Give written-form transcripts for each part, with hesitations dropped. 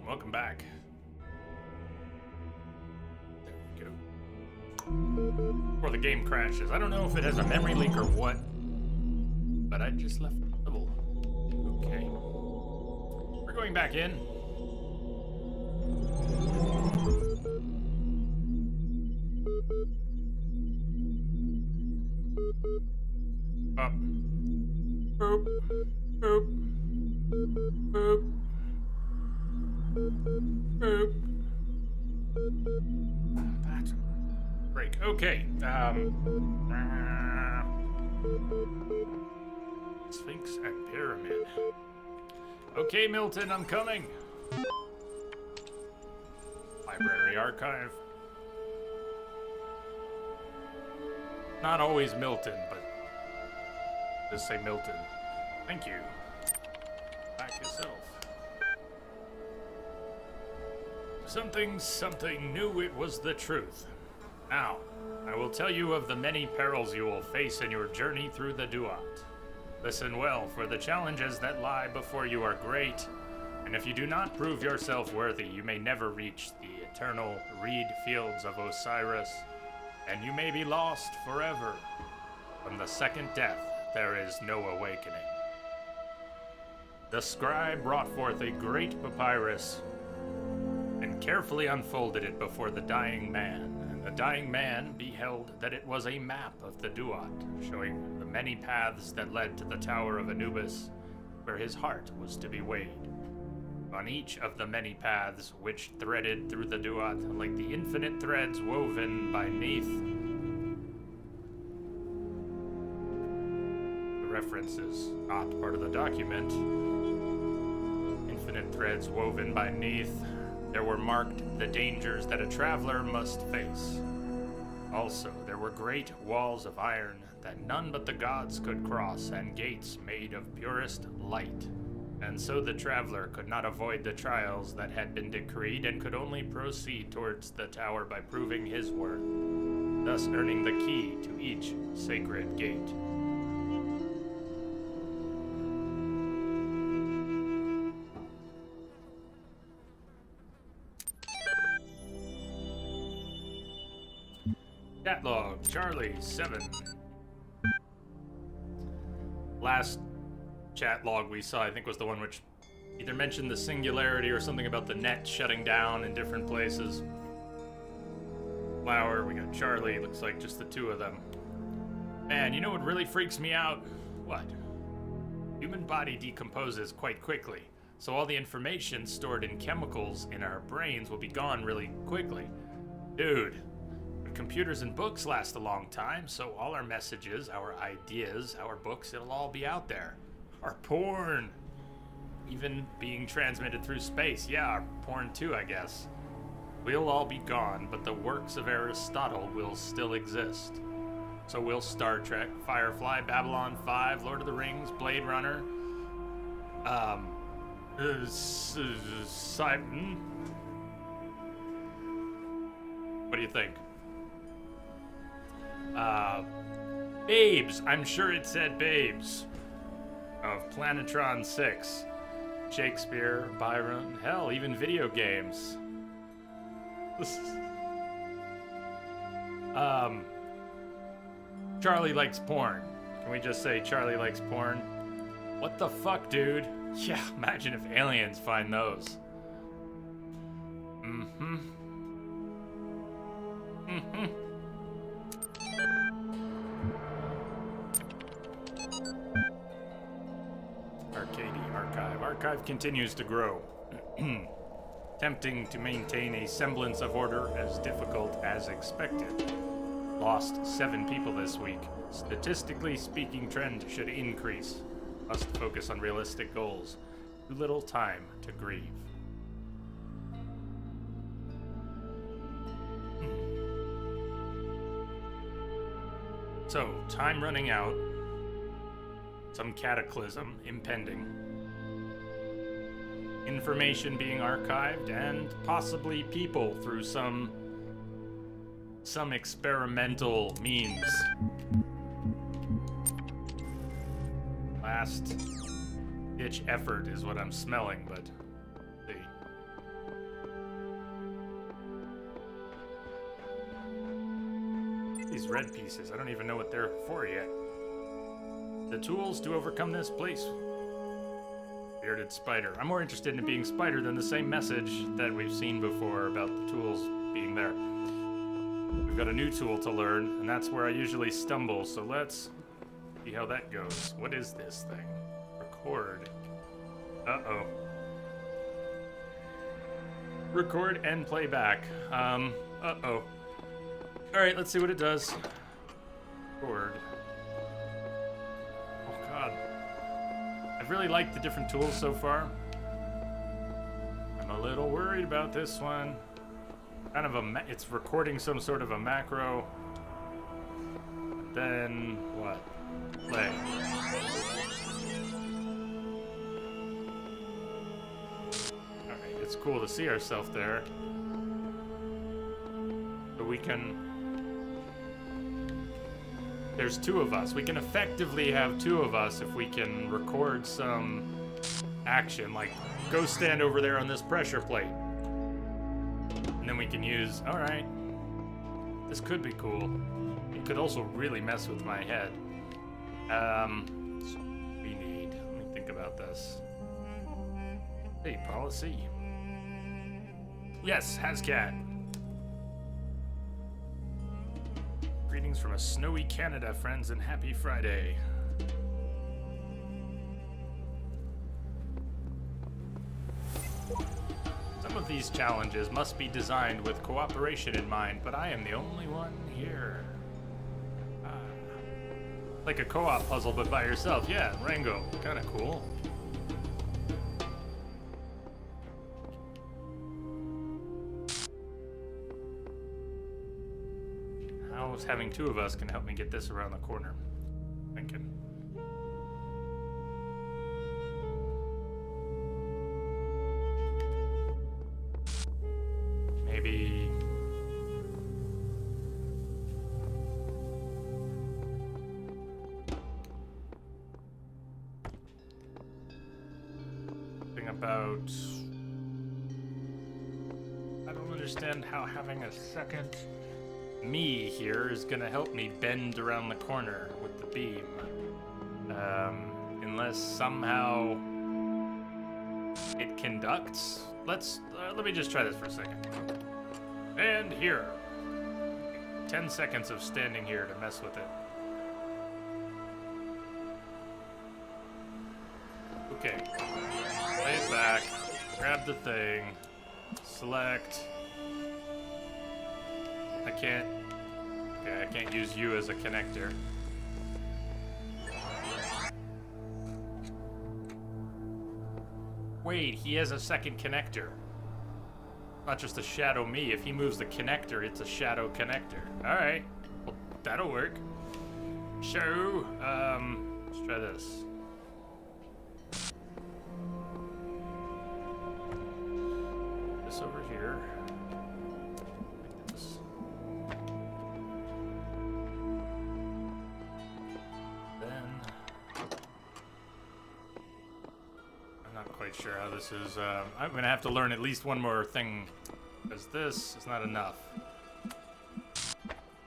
welcome back. There we go. Before the game crashes. I don't know if it has a memory leak or what, but I just left the level. Okay. We're going back in. Up. Boop. Boop. Boop. Boop. That's break. Okay. Sphinx and Pyramid. Okay, Milton, I'm coming. Library archive. Not always Milton, but just say Milton. Thank you. Back yourself. Something knew it was the truth. Now, I will tell you of the many perils you will face in your journey through the Duat. Listen well, for the challenges that lie before you are great, and if you do not prove yourself worthy, you may never reach the eternal reed fields of Osiris, and you may be lost forever. From the second death, there is no awakening. The scribe brought forth a great papyrus and carefully unfolded it before the dying man. And the dying man beheld that it was a map of the Duat, showing the many paths that led to the Tower of Anubis, where his heart was to be weighed. On each of the many paths which threaded through the Duat, like the infinite threads woven by Neith, the reference is not part of the document. Infinite threads woven by Neith, there were marked the dangers that a traveler must face. Also, there were great walls of iron that none but the gods could cross, and gates made of purest light. And so the traveler could not avoid the trials that had been decreed, and could only proceed towards the tower by proving his worth, thus earning the key to each sacred gate. Chat log, Charlie 7. Last chat log we saw, I think, was the one which either mentioned the singularity or something about the net shutting down in different places. Flower, we got Charlie, looks like just the two of them. Man, you know what really freaks me out? What? Human body decomposes quite quickly, so all the information stored in chemicals in our brains will be gone really quickly. Dude. Computers and books last a long time, so all our messages, our ideas, our books, it'll all be out there. Our porn, even being transmitted through space. Yeah, our porn too, I guess. We'll all be gone, but the works of Aristotle will still exist. So will Star Trek, Firefly, Babylon 5, Lord of the Rings, Blade Runner, what do you think? Babes, I'm sure it said Babes, of Planetron 6, Shakespeare, Byron, hell, even video games. Charlie likes porn. Can we just say Charlie likes porn? What the fuck, dude? Yeah, imagine if aliens find those. Archive continues to grow. Attempting to maintain a semblance of order as difficult as expected. Lost 7 people this week. Statistically speaking, trend should increase. Must focus on realistic goals. Too little time to grieve. So, time running out. Some cataclysm impending. Information being archived, and possibly people through some experimental means. Last ditch effort is what I'm smelling, but see. these red pieces? I don't even know what they're for yet. The tools to overcome this, please. Bearded spider. I'm more interested in it being spider than the same message that we've seen before about the tools being there. We've got a new tool to learn, and that's where I usually stumble, so let's see how that goes. What is this thing? Record. Uh-oh. Record and playback. Uh-oh. Alright, let's see what it does. Record. Oh, God. I've really liked the different tools so far. I'm a little worried about this one. Kind of it's recording some sort of a macro. Then what? Play. Alright, it's cool to see ourselves there. So we can... There's two of us. We can effectively have two of us if we can record some action, like go stand over there on this pressure plate. And then we can use, all right, this could be cool. It could also really mess with my head. We need, let me think about this. Hey, policy. Yes, Hascat. Greetings from a snowy Canada, friends, and happy Friday. Some of these challenges must be designed with cooperation in mind, but I am the only one here. Like a co-op puzzle, but by yourself. Yeah, Rango. Kinda cool. How having two of us can help me get this around the corner. Thinking. Maybe... Thing about... I don't understand how having a second me here is gonna help me bend around the corner with the beam. Unless somehow it conducts. Let me just try this for a second. And here. 10 seconds of standing here to mess with it. Okay. Play it back. Grab the thing. Select. I can't use you as a connector. Wait, he has a second connector. Not just a shadow me. If he moves the connector, it's a shadow connector. Alright. Well, that'll work. So, let's try this. This over here. Like this. Then... I'm not quite sure how this is. I'm gonna have to learn at least one more thing, because this is not enough.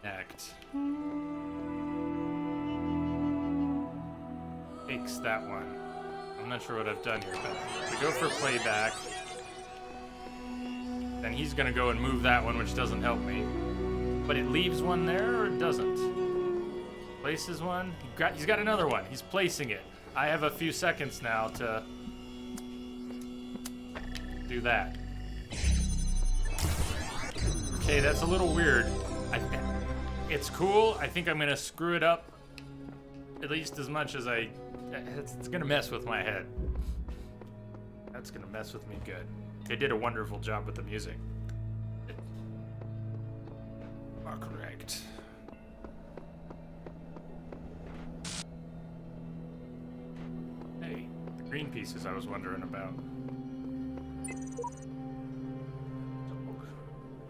Connect. Takes that one. I'm not sure what I've done here, but we go for playback. Then he's gonna go and move that one, which doesn't help me. But it leaves one there, or it doesn't? Places one. He's got another one. He's placing it. I have a few seconds now to do that. Okay, that's a little weird. It's cool. I think I'm gonna screw it up at least as much as it's gonna mess with my head. That's gonna mess with me good. They did a wonderful job with the music. Correct. Hey, the green pieces I was wondering about.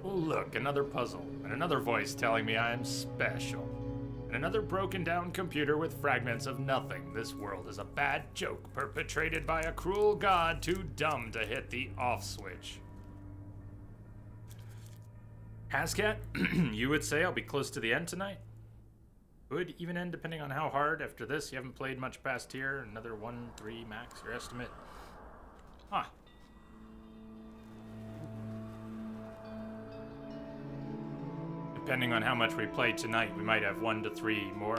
Oh, look, another puzzle, and another voice telling me I am special. And another broken down computer with fragments of nothing. This world is a bad joke perpetrated by a cruel god too dumb to hit the off switch. Hascat, you would say I'll be close to the end tonight? Could even end depending on how hard. After this, you haven't played much past here. Another 1-3 max, your estimate. Huh. Depending on how much we play tonight, we might have 1 to 3 more.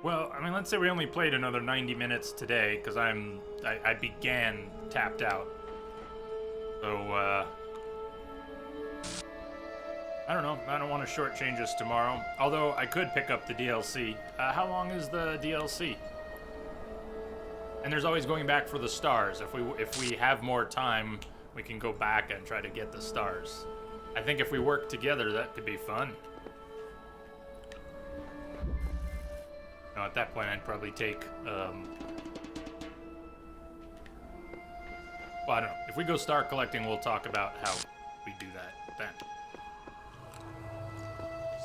Well, I mean, let's say we only played another 90 minutes today, because I began tapped out. So, I don't know. I don't want to shortchange us tomorrow. Although, I could pick up the DLC. How long is the DLC? And there's always going back for the stars. If we have more time, we can go back and try to get the stars. I think if we work together, that could be fun. No, at that point, I'd probably take, well, I don't know. If we go star collecting, we'll talk about how we do that then.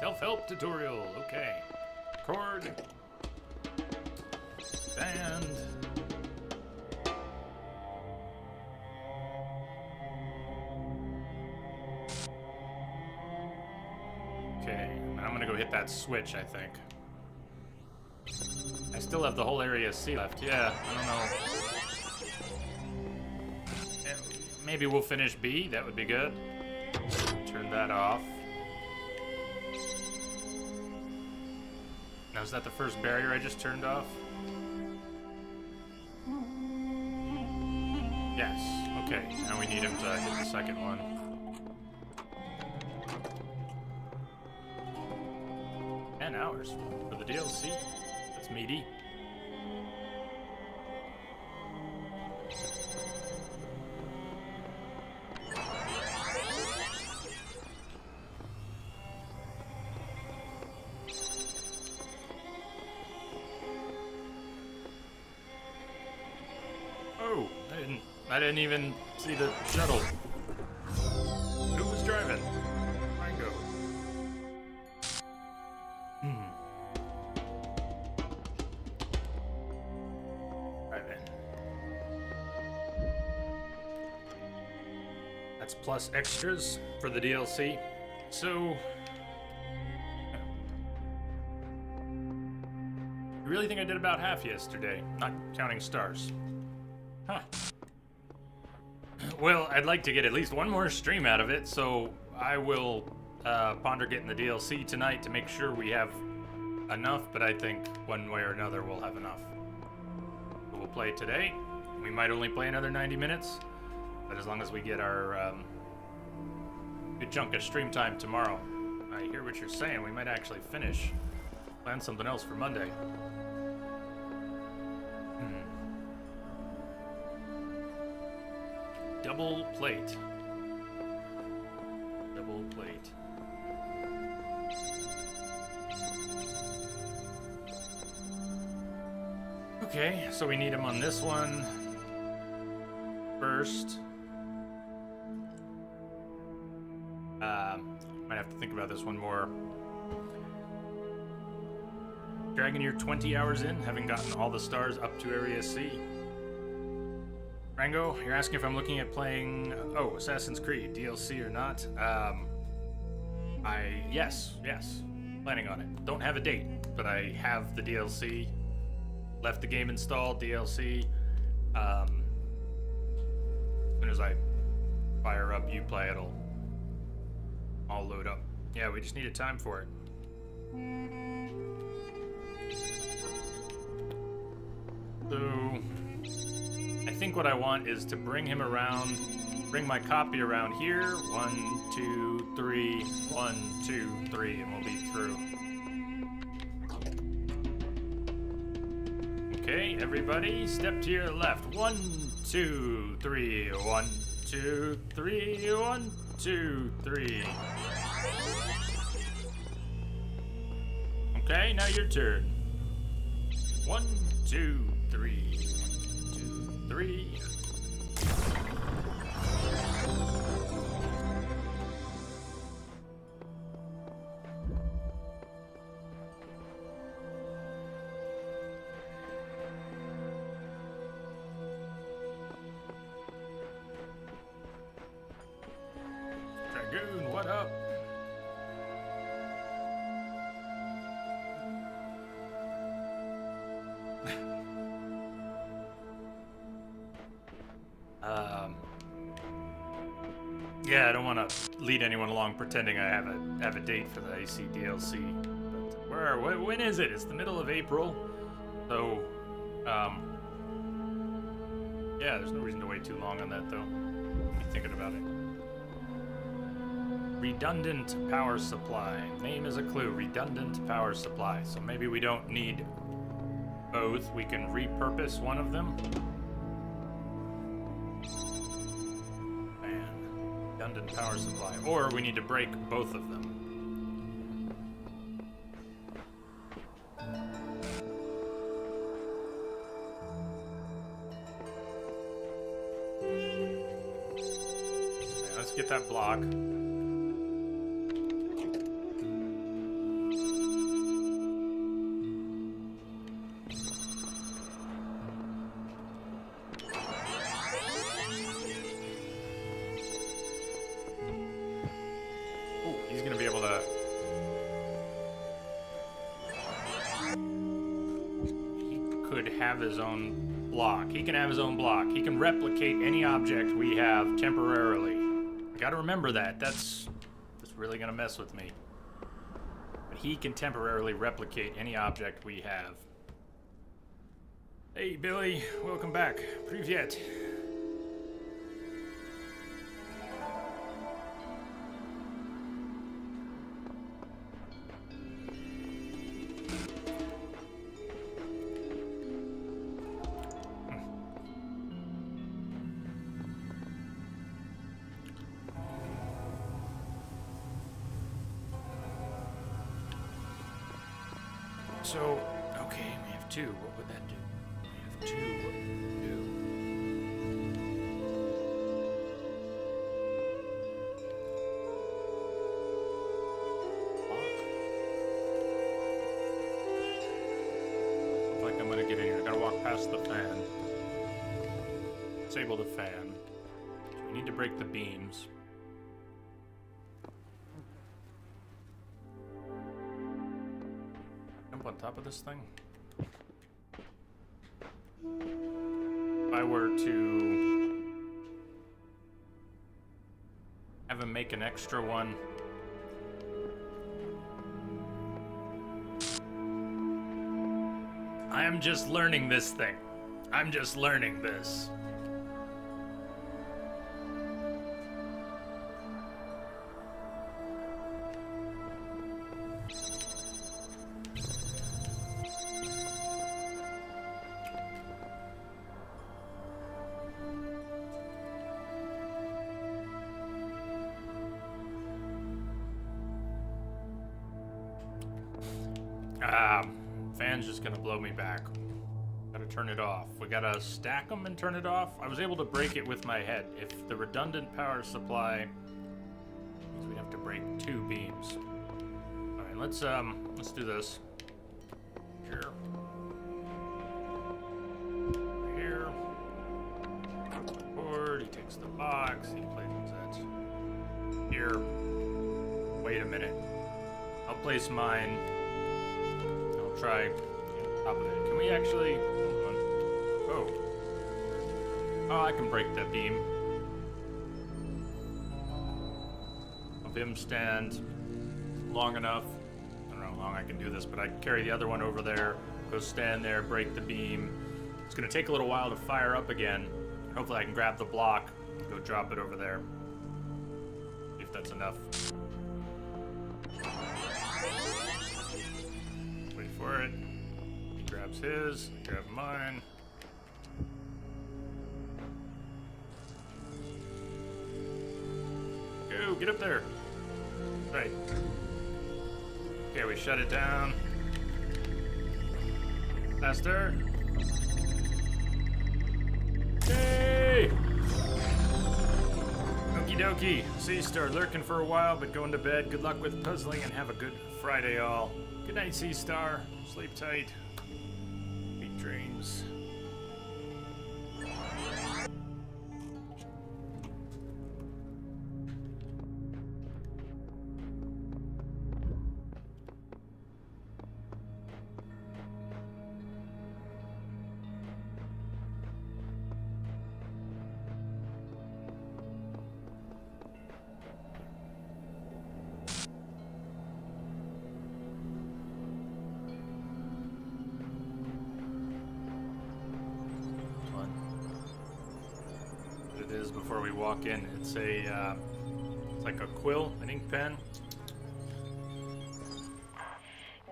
Self-help tutorial, okay. Record. Band. Okay, I'm gonna go hit that switch, I think. I still have the whole area C left. Yeah, I don't know. Maybe we'll finish B. That would be good. Turn that off. Now, is that the first barrier I just turned off? Yes. Okay. Now we need him to hit the second one. $10 for the DLC. That's meaty. Oh, I didn't even see the shuttle. Who was driving? Rango. That's plus extras for the DLC. So, I really think I did about half yesterday, not counting stars. Huh. Well, I'd like to get at least one more stream out of it, so I will ponder getting the DLC tonight to make sure we have enough, but I think one way or another we'll have enough. So we'll play today. We might only play another 90 minutes, but as long as we get our good chunk of stream time tomorrow. I hear what you're saying. We might actually finish. Plan something else for Monday. Double plate. Double plate. Okay, so we need him on this one first. Might have to think about this one more. Dragon, you're 20 hours in, having gotten all the stars up to Area C. Rango, you're asking if I'm looking at playing, Assassin's Creed, DLC or not. Yes, planning on it. Don't have a date, but I have the DLC. Left the game installed, DLC. As soon as I fire up Uplay, it'll all load up. Yeah, we just needed time for it. So, I think what I want is to bring him around, bring my copy around here. 1, 2, 3, 1, 2, 3, and we'll be through. Okay, everybody, step to your left. 1, 2, 3, 1, 2, 3, 1, 2, 3. Okay, now your turn. 1, 2, 3. 1, 2, 3. Dragoon, what up? Yeah, I don't want to lead anyone along pretending I have a date for the AC DLC. But when is it? It's the middle of April. So, yeah, there's no reason to wait too long on that, though. Be thinking about it. Redundant power supply. Name is a clue. Redundant power supply. So maybe we don't need both. We can repurpose one of them. Man. Redundant power supply. Or we need to break both of them. Okay, let's get that block. Have his own block. He can have his own block. He can replicate any object we have temporarily. I gotta remember that. That's really gonna mess with me. But he can temporarily replicate any object we have. Hey, Billy. Welcome back. Привет. So, okay, we have two. What would that do? We have two. What would it do? Looks like I'm gonna get in here. I gotta walk past the fan. Disable the fan. So we need to break the beams. On top of this thing? If I were to have him make an extra one. I am just learning this thing. I'm just learning this. Fan's just gonna blow me back. Gotta turn it off. We gotta stack them and turn it off. I was able to break it with my head. If the redundant power supply means we have to break two beams. All right, let's do this. Here. Here. Board. He takes the box. He places that here. Wait a minute. I'll place mine. Try top of it. Can we actually? Hold on. Oh, I can break that beam. Of him stand long enough. I don't know how long I can do this, but I can carry the other one over there. Go stand there, break the beam. It's gonna take a little while to fire up again. Hopefully, I can grab the block, go drop it over there. See if that's enough. For it. He grabs his, I grab mine. Go, get up there. Right. Okay, we shut it down. Faster. Hey! Okie dokie. Sea Star lurking for a while, but going to bed. Good luck with puzzling and have a good Friday, all. Good night, Sea Star. Sleep tight. Sweet dreams. before we walk in. It's a, it's like a quill, an ink pen.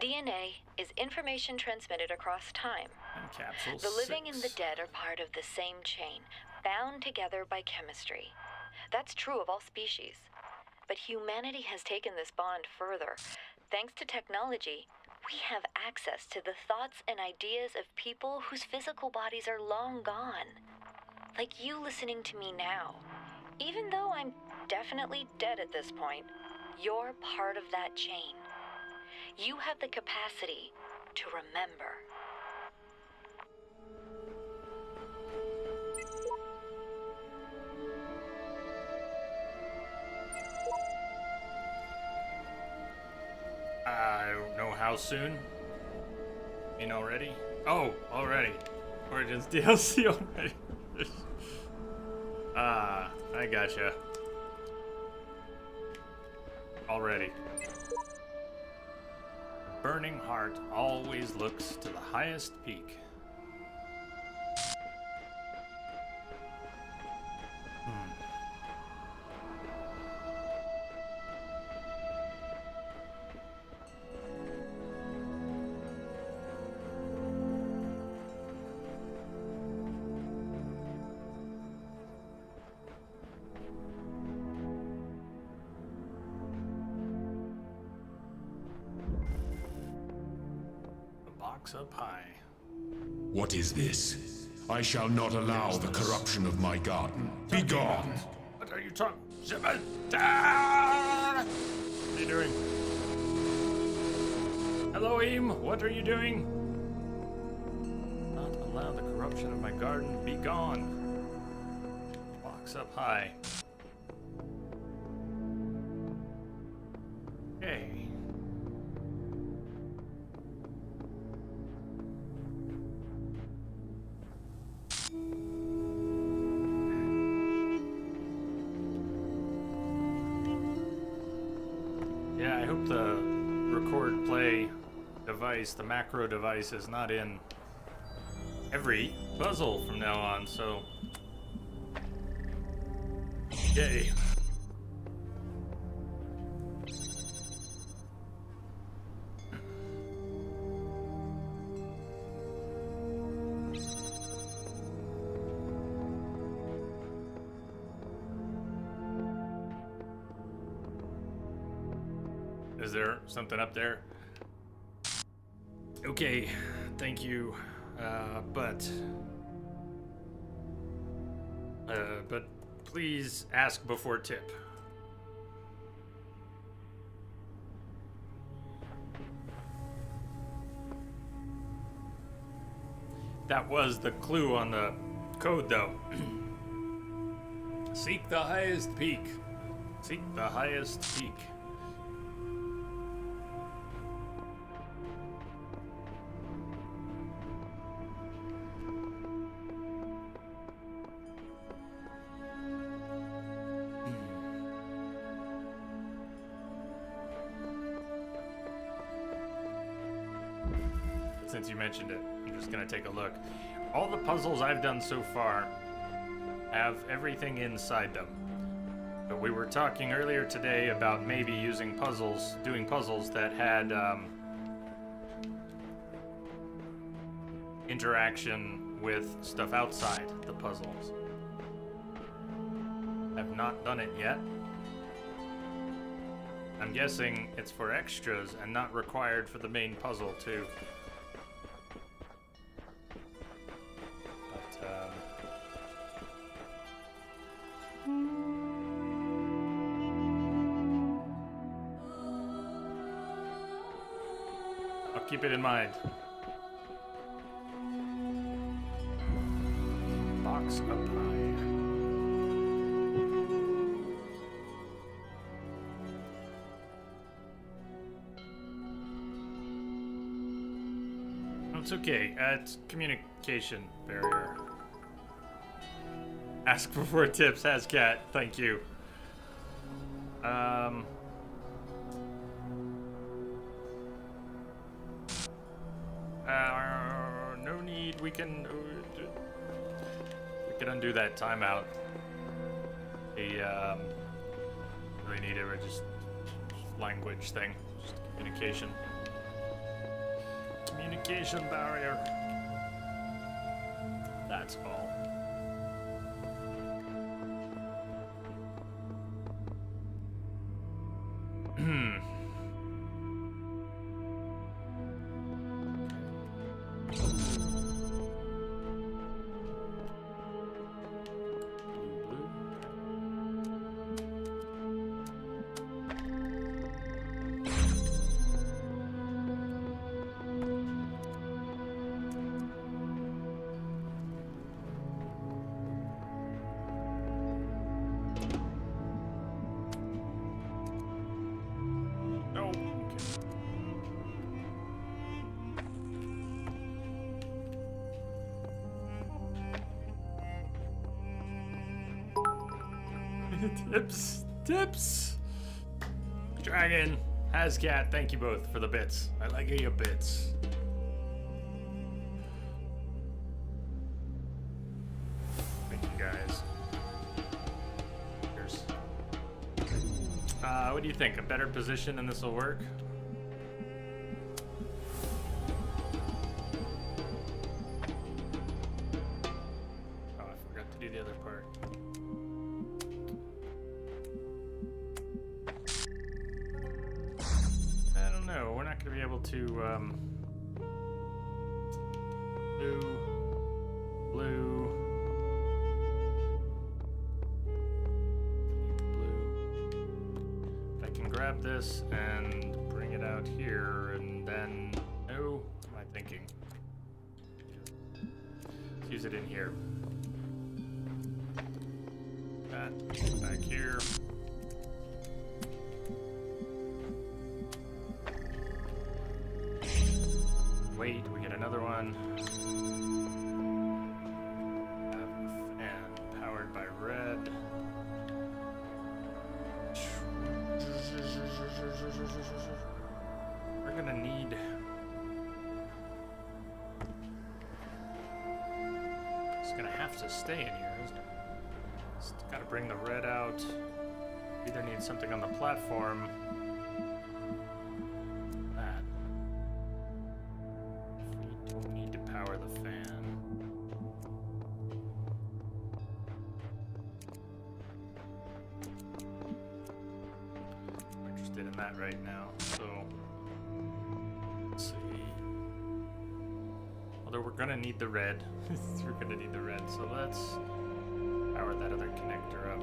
DNA is information transmitted across time. And capsule The living 6. and the dead are part of the same chain, bound together by chemistry. That's true of all species. But humanity has taken this bond further. Thanks to technology, we have access to the thoughts and ideas of people whose physical bodies are long gone. Like you listening to me now. Even though I'm definitely dead at this point, you're part of that chain. You have the capacity to remember. I don't know how soon. In already? Oh, already. Or just DLC already. I gotcha. Already. Burning heart always looks to the highest peak. Up high. What is this? I shall not allow the corruption of my garden. Be gone! What are you talking? What are you doing? Elohim, what are you doing? Not allow the corruption of my garden. Be gone. Box up high. Okay. Yeah, I hope the record play device, the macro device, is not in every puzzle from now on, so yay. Is there something up there? Okay, thank you. But please ask before tip. That was the clue on the code, though. Seek the highest peak. Seek the highest peak. Since you mentioned it, I'm just gonna take a look. All the puzzles I've done so far have everything inside them. But we were talking earlier today about maybe using puzzles, doing puzzles that had interaction with stuff outside the puzzles. I've not done it yet. I'm guessing it's for extras and not required for the main puzzle too. I'll keep it in mind. Box up high. No, it's okay. It's communication barrier. Ask before tips, has cat. Thank you. No need. We can undo that timeout. really need a just language thing, just communication. Communication barrier. That's all. Tips. Dragon, Hascat, thank you both for the bits. I like your bits. Thank you guys. Cheers. What do you think? A better position and this will work? Oh, I forgot to do the other part. We're not going to be able to, blue. If I can grab this and bring it out here, and then, oh, what am I thinking? Let's use it in here. That back here. Wait, we get another one. And powered by red. We're gonna need. It's gonna have to stay in here, isn't it? It's gotta bring the red out. Either need something on the platform. Right now, so let's see. Although we're gonna need the red, we're gonna need the red. So let's power that other connector up.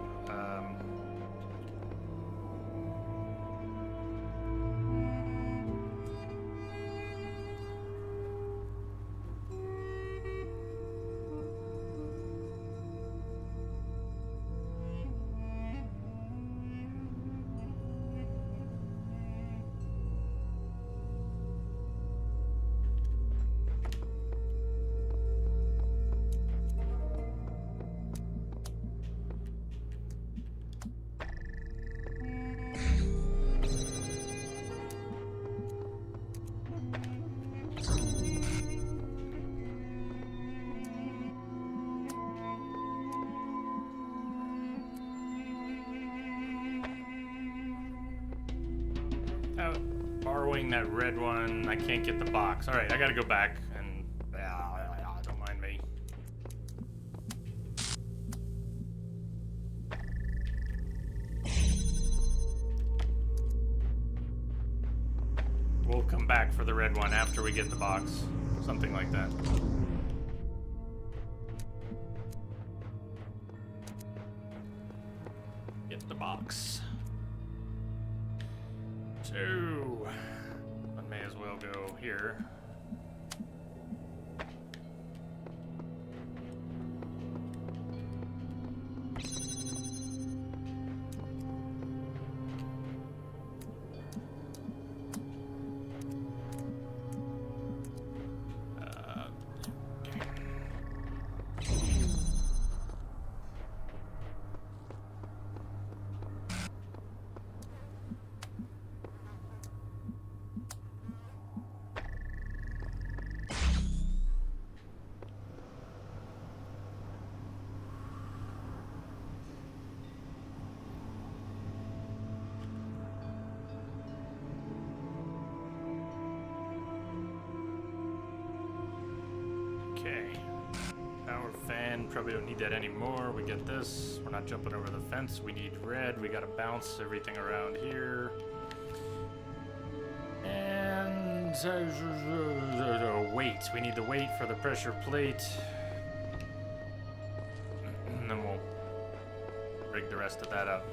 Borrowing that red one, I can't get the box. All right, I gotta go back and don't mind me. We'll come back for the red one after we get the box, something like that. Get the box. So, I may as well go here. Okay. Power fan, probably don't need that anymore. We get this. We're not jumping over the fence. We need red. We gotta bounce everything around here. And weight. We need the weight for the pressure plate. And then we'll rig the rest of that up.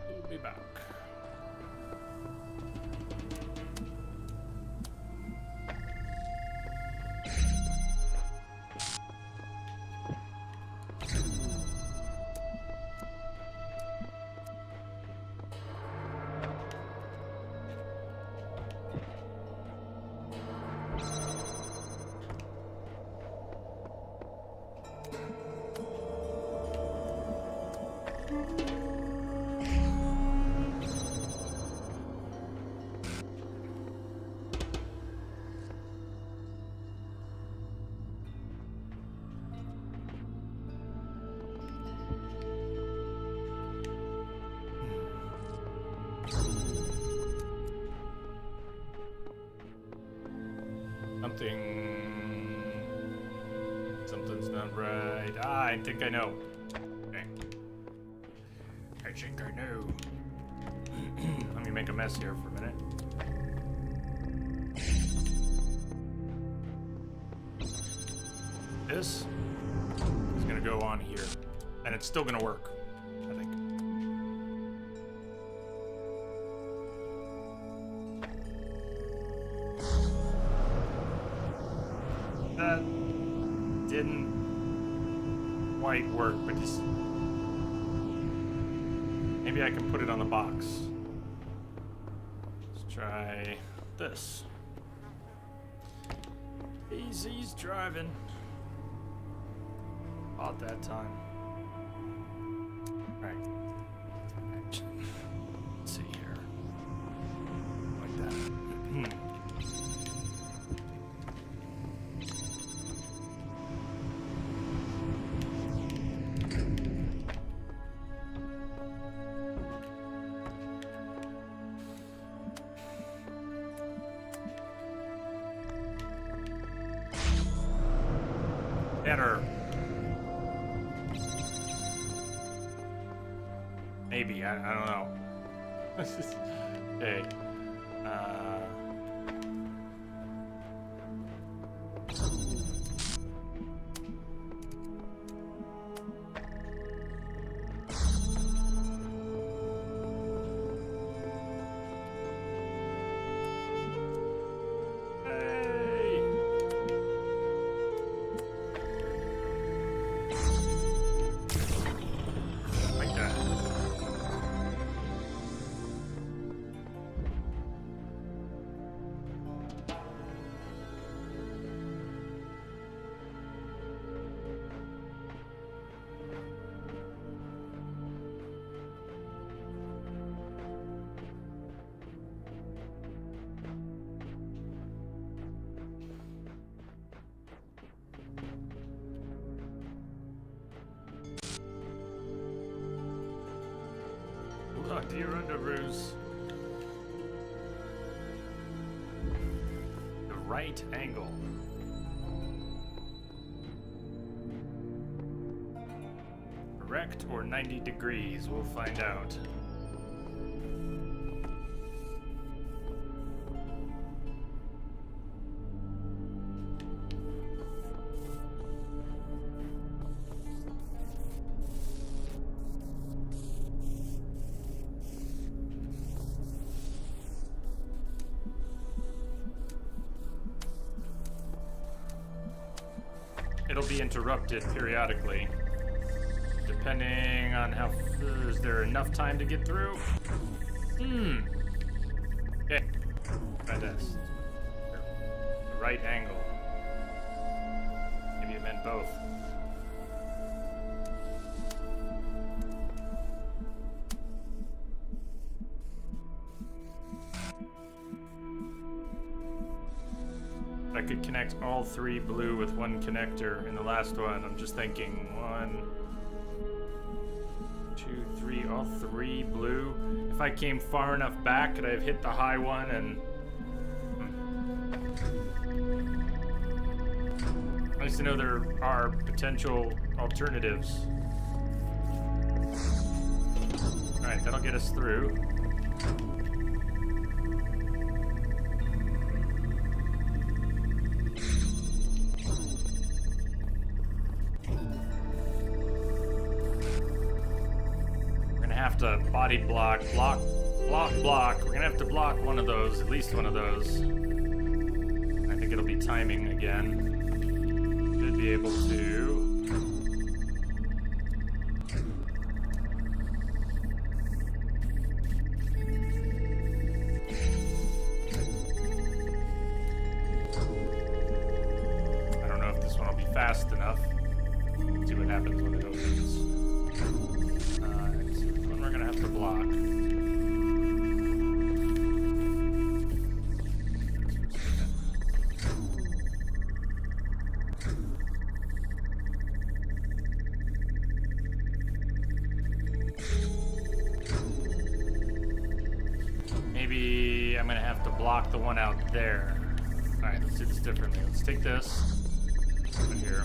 We'll be back. Something's not right. I think I know. Okay. I think I know. Let me make a mess here for a minute. This is gonna go on here, and it's still gonna work, I think. That didn't quite work, but just maybe I can put it on the box. Let's try this. Easy's driving. About that time. All right. Let's see here. Like that. Better. Maybe, I don't know. Okay. Talk to your underoos. The right angle. Correct or 90 degrees? We'll find out. It'll be interrupted periodically, depending on how. Is there enough time to get through? Okay. Try this. The right angle. Maybe it meant both. I could connect all three blue with one connector in the last one. I'm just thinking 1, 2, 3, all 3 blue. If I came far enough back, could I have hit the high one and... Nice to know there are potential alternatives. Alright, that'll get us through. We're gonna have to body block. We're gonna have to block one of those, at least one of those. I think it'll be timing again. Should be able to. I don't know if this one will be fast enough. Let's see what happens when it opens. Let's see which one we're gonna have to block. Maybe I'm gonna have to block the one out there. Alright, let's do this differently. Let's take this over here.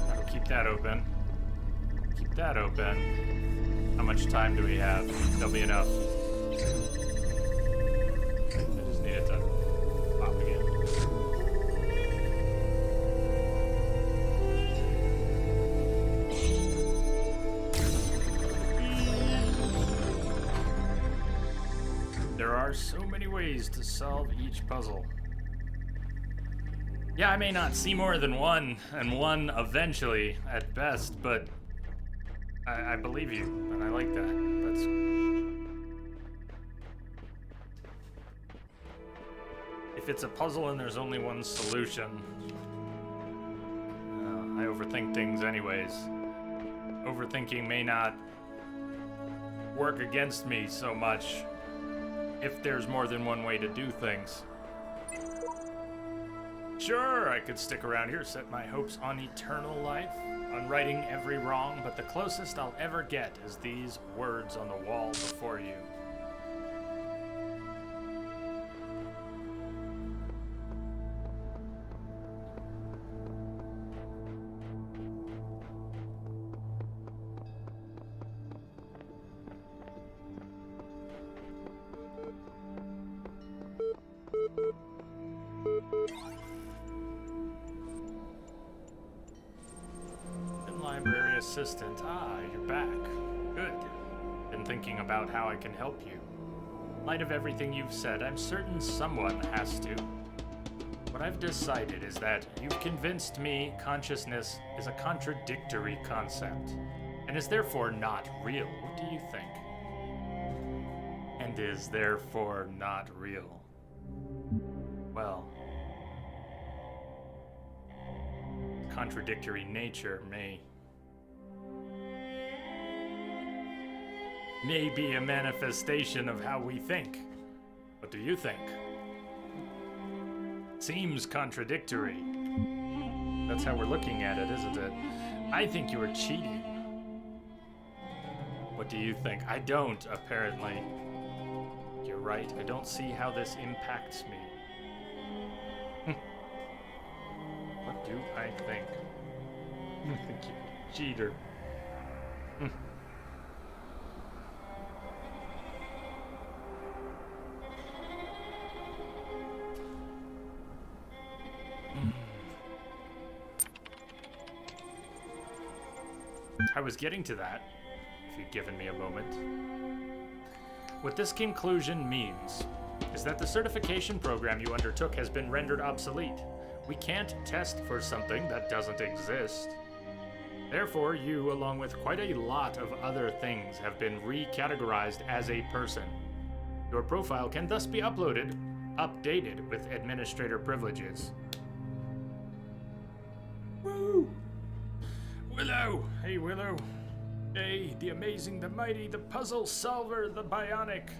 That'll keep that open. Keep that open. How much time do we have? There'll be enough. I just need it to pop again. There are so many ways to solve each puzzle. Yeah, I may not see more than one, and one eventually, at best, but I believe you, and I like that. That's... If it's a puzzle and there's only one solution, I overthink things anyways. Overthinking may not work against me so much if there's more than one way to do things. Sure, I could stick around here, set my hopes on eternal life, on righting every wrong, but the closest I'll ever get is these words on the wall before you. Library assistant. Ah, you're back. Good. Been thinking about how I can help you. In light of everything you've said, I'm certain someone has to. What I've decided is that you've convinced me consciousness is a contradictory concept, and is therefore not real. What do you think? And is therefore not real. Well, contradictory nature may be a manifestation of how we think. What do you think? Seems contradictory. That's how we're looking at it, isn't it? I think you are cheating. What do you think? I don't, apparently. You're right. I don't see how this impacts me. What do I think? I think you're a cheater. I was getting to that, if you'd given me a moment. What this conclusion means is that the certification program you undertook has been rendered obsolete. We can't test for something that doesn't exist. Therefore, you, along with quite a lot of other things, have been recategorized as a person. Your profile can thus be updated with administrator privileges. Woo! Willow! Hey, Willow. Hey, the amazing, the mighty, the puzzle solver, the bionic.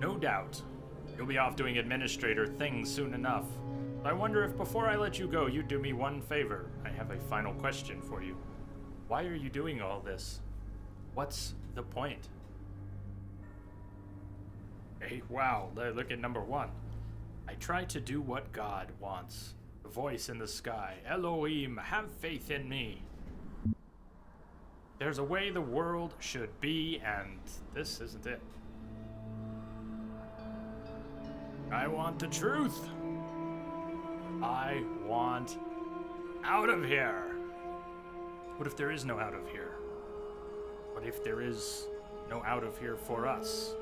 No doubt. You'll be off doing administrator things soon enough. I wonder if before I let you go, you'd do me one favor. I have a final question for you. Why are you doing all this? What's the point? Hey, wow, look at number 1. I try to do what God wants. The voice in the sky. Elohim, have faith in me. There's a way the world should be, and this isn't it. I want the truth. I want out of here. What if there is no out of here? What if there is no out of here for us?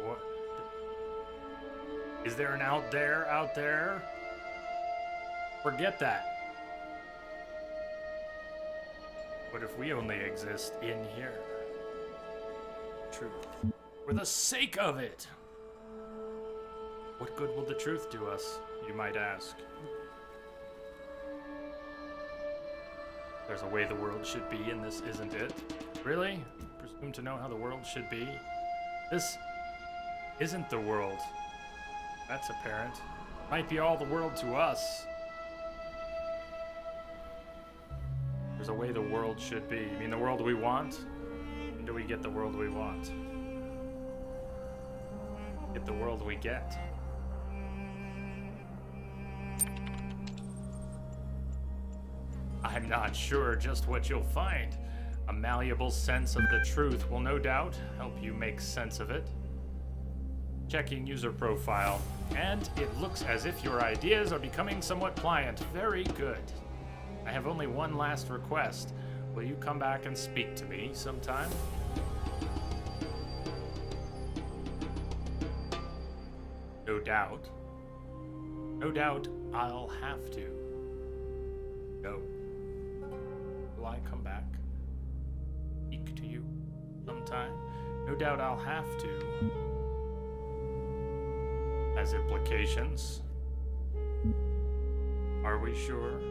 What? Is there an out there? Forget that. What if we only exist in here? Truth. For the sake of it. What good will the truth do us, you might ask? There's a way the world should be, and this isn't it. Really? Presume to know how the world should be? This isn't the world. That's apparent. Might be all the world to us. There's a way the world should be. You mean the world we want? When do we get the world we want? Get the world we get. I'm not sure just what you'll find. A malleable sense of the truth will no doubt help you make sense of it. Checking user profile, and it looks as if your ideas are becoming somewhat pliant. Very good. I have only one last request. Will you come back and speak to me sometime? No doubt. No doubt I'll have to. Go. Will I come back? Speak to you sometime? No doubt I'll have to. Has implications. Are we sure?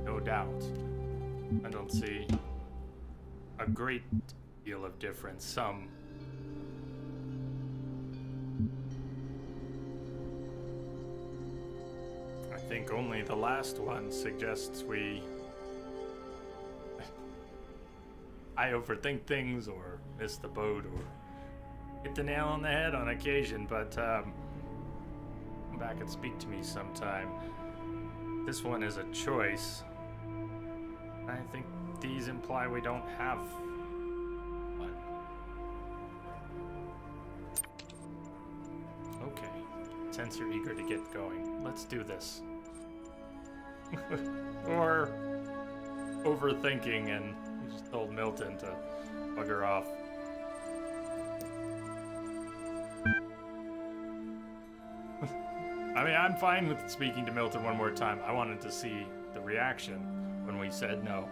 No doubt. I don't see a great deal of difference. I think only the last one suggests I overthink things or miss the boat or hit the nail on the head on occasion, but come back and speak to me sometime. This one is a choice. I think these imply we don't have one. Okay. Sense you're eager to get going. Let's do this. Or overthinking and you just told Milton to bugger off. I mean, I'm fine with speaking to Milton one more time. I wanted to see the reaction when we said no.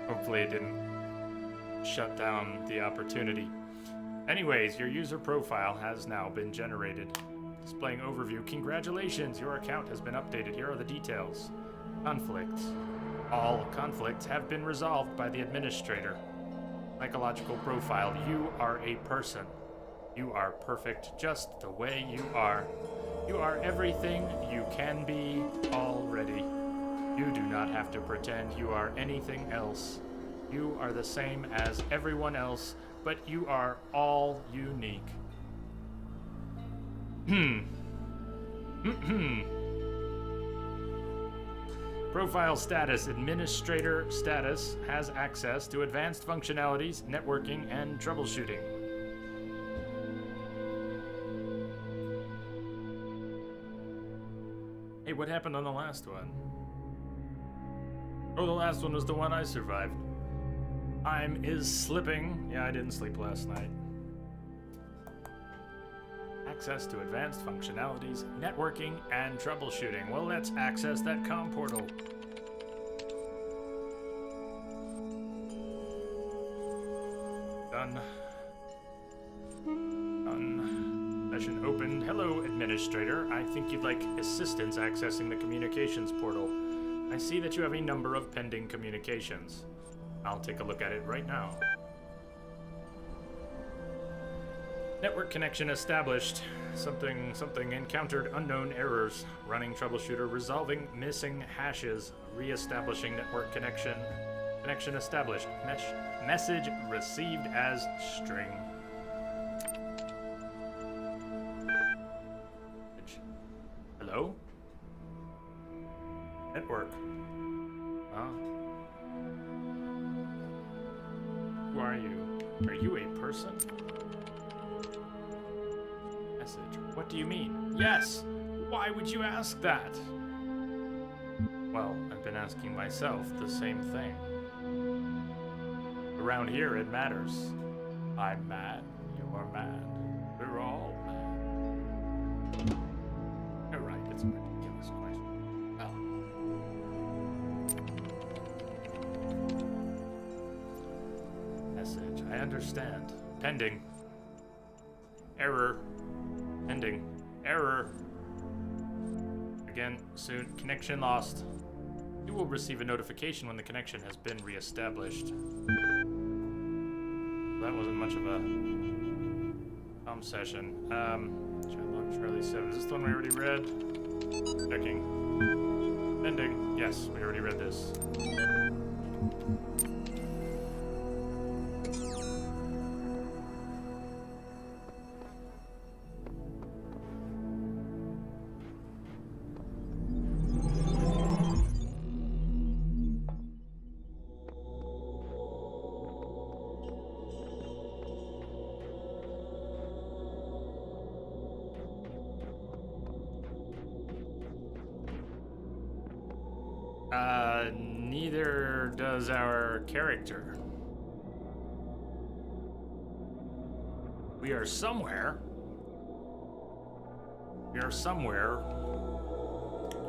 Hopefully it didn't shut down the opportunity. Anyways, your user profile has now been generated. Displaying overview. Congratulations, your account has been updated. Here are the details. Conflicts. All conflicts have been resolved by the administrator. Psychological profile. You are a person. You are perfect just the way you are. You are everything you can be already. You do not have to pretend you are anything else. You are the same as everyone else, but you are all unique. Profile status. Administrator status has access to advanced functionalities, networking, and troubleshooting. Hey, what happened on the last one? Oh, the last one was the one I survived. Time is slipping. Yeah, I didn't sleep last night. Access to advanced functionalities, networking, and troubleshooting. Well, let's access that comm portal. Done. Done. session opened. Hello, Administrator. I think you'd like assistance accessing the communications portal. I see that you have a number of pending communications. I'll take a look at it right now. Network connection established. Something encountered unknown errors. Running troubleshooter resolving missing hashes. Reestablishing network connection. Connection established. Message received as string. Hello? Network. Huh? Who are you? Are you a person? Message. What do you mean? Yes! Why would you ask that? Well, I've been asking myself the same thing. Around here, it matters. I'm mad. You're mad. We're all mad. You're right, it's a ridiculous question. Well. Message. I understand. Pending. Error. Pending. Error. Again, soon. Connection lost. You will receive a notification when the connection has been reestablished. That wasn't much of a session. Charlie 7. Is this the one we already read? Checking. Pending. Yes, we already read this. Neither does our character. We are somewhere.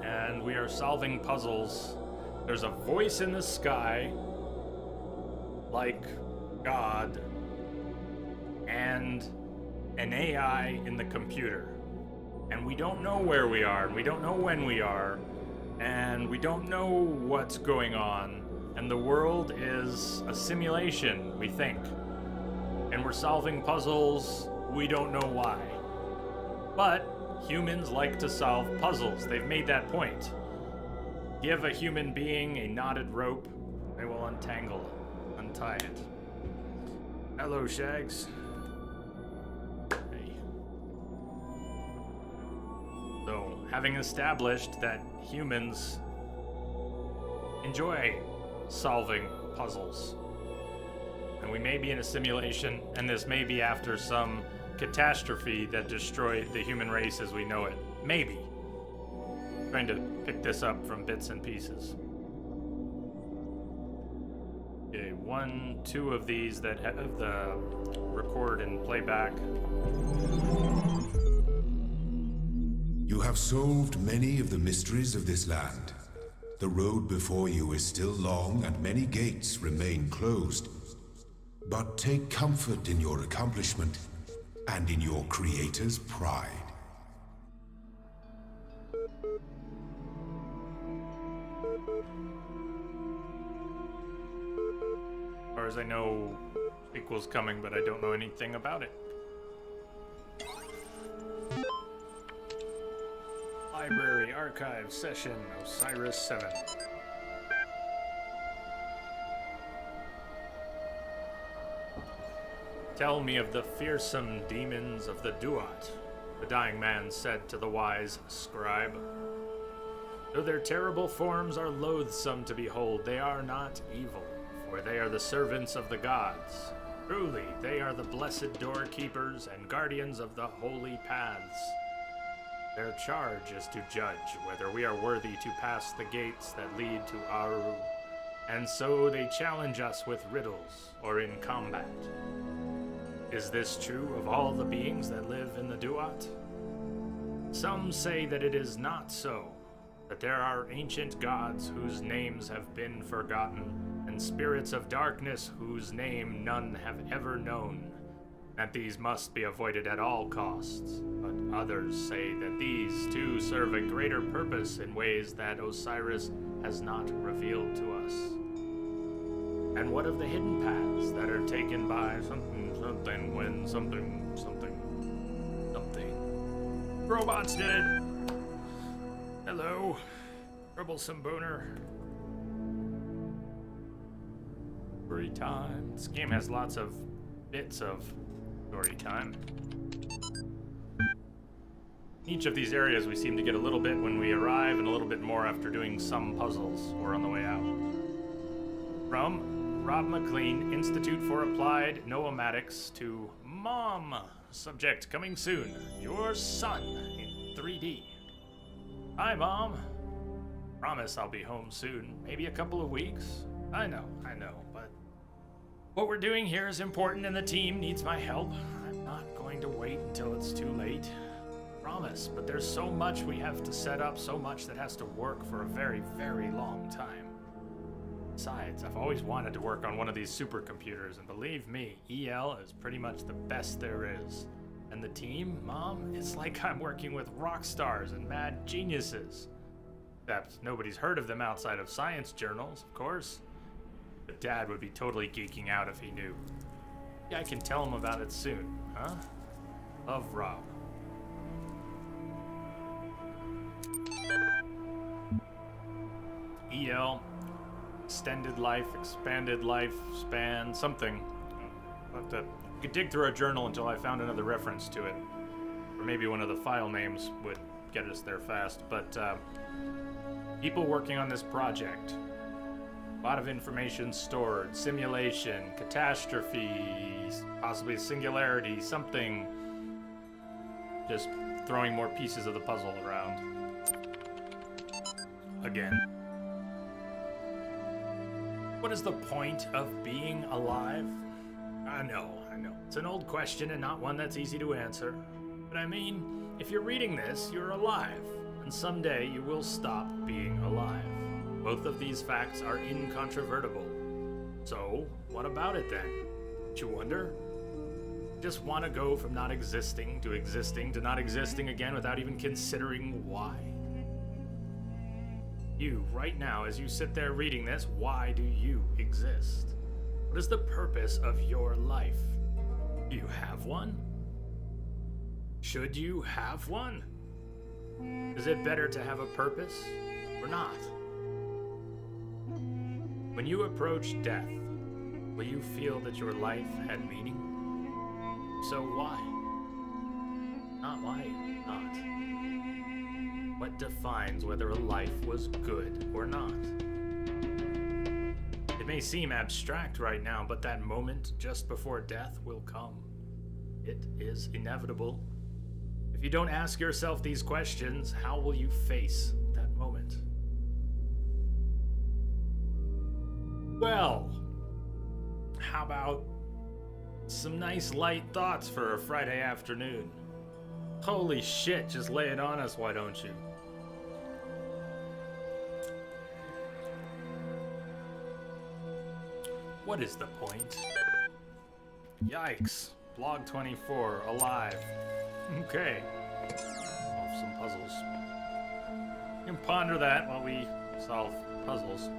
And we are solving puzzles. There's a voice in the sky, like God, and an AI in the computer. And we don't know where we are, and we don't know when we are. And we don't know what's going on, and the world is a simulation, we think. And we're solving puzzles, we don't know why. But humans like to solve puzzles, they've made that point. Give a human being a knotted rope, they will untie it. Hello, Shags. Hey. So, having established that humans enjoy solving puzzles, and we may be in a simulation, and this may be after some catastrophe that destroyed the human race as we know it. Maybe. I'm trying to pick this up from bits and pieces. Okay, 2 of these that have the record and playback. You have solved many of the mysteries of this land. The road before you is still long and many gates remain closed. But take comfort in your accomplishment and in your creator's pride. As far as I know, sequel's coming, but I don't know anything about it. Library Archive Session Osiris 7. Tell me of the fearsome demons of the Duat, the dying man said to the wise scribe. Though their terrible forms are loathsome to behold, they are not evil, for they are the servants of the gods. Truly, they are the blessed doorkeepers and guardians of the holy paths. Their charge is to judge whether we are worthy to pass the gates that lead to Aru, and so they challenge us with riddles or in combat. Is this true of all the beings that live in the Duat? Some say that it is not so, that there are ancient gods whose names have been forgotten, and spirits of darkness whose name none have ever known. that these must be avoided at all costs, but others say that these too serve a greater purpose in ways that Osiris has not revealed to us. And what of the hidden paths that are taken by something when something. Robots did it! Hello, troublesome booner. Story time. This game has lots of bits of story time. Each of these areas we seem to get a little bit when we arrive and a little bit more after doing some puzzles or on the way out. From Rob McLean, Institute for Applied Noematics to Mom. Subject coming soon. Your son in 3D. Hi, Mom. Promise I'll be home soon. Maybe a couple of weeks. I know, but what we're doing here is important and the team needs my help. I'm not going to wait until it's too late. Promise, but there's so much we have to set up, so much that has to work for a very, very long time. Besides, I've always wanted to work on one of these supercomputers, and believe me, EL is pretty much the best there is. And the team, Mom, it's like I'm working with rock stars and mad geniuses. Except nobody's heard of them outside of science journals, of course. But Dad would be totally geeking out if he knew. Yeah, I can tell him about it soon, huh? Love, Rob. EL. Extended life, expanded life, span, something. I could dig through our journal until I found another reference to it. Or maybe one of the file names would get us there fast. But people working on this project. A lot of information stored. Simulation, catastrophes, possibly singularity, something. Just throwing more pieces of the puzzle around. Again. What is the point of being alive? I know. It's an old question and not one that's easy to answer. But I mean, if you're reading this, you're alive. And someday you will stop being alive. Both of these facts are incontrovertible. So, what about it then? Don't you wonder? Just want to go from not existing to not existing again without even considering why? You, right now, as you sit there reading this, why do you exist? What is the purpose of your life? Do you have one? Should you have one? Is it better to have a purpose or not? When you approach death, will you feel that your life had meaning? So why? Not why not? What defines whether a life was good or not? It may seem abstract right now, but that moment just before death will come. It is inevitable. If you don't ask yourself these questions, how will you face that moment? Well, how about some nice light thoughts for a Friday afternoon? Holy shit, just lay it on us, why don't you? What is the point? Yikes. Blog 24, alive. Okay. Solve some puzzles. You can ponder that while we solve puzzles.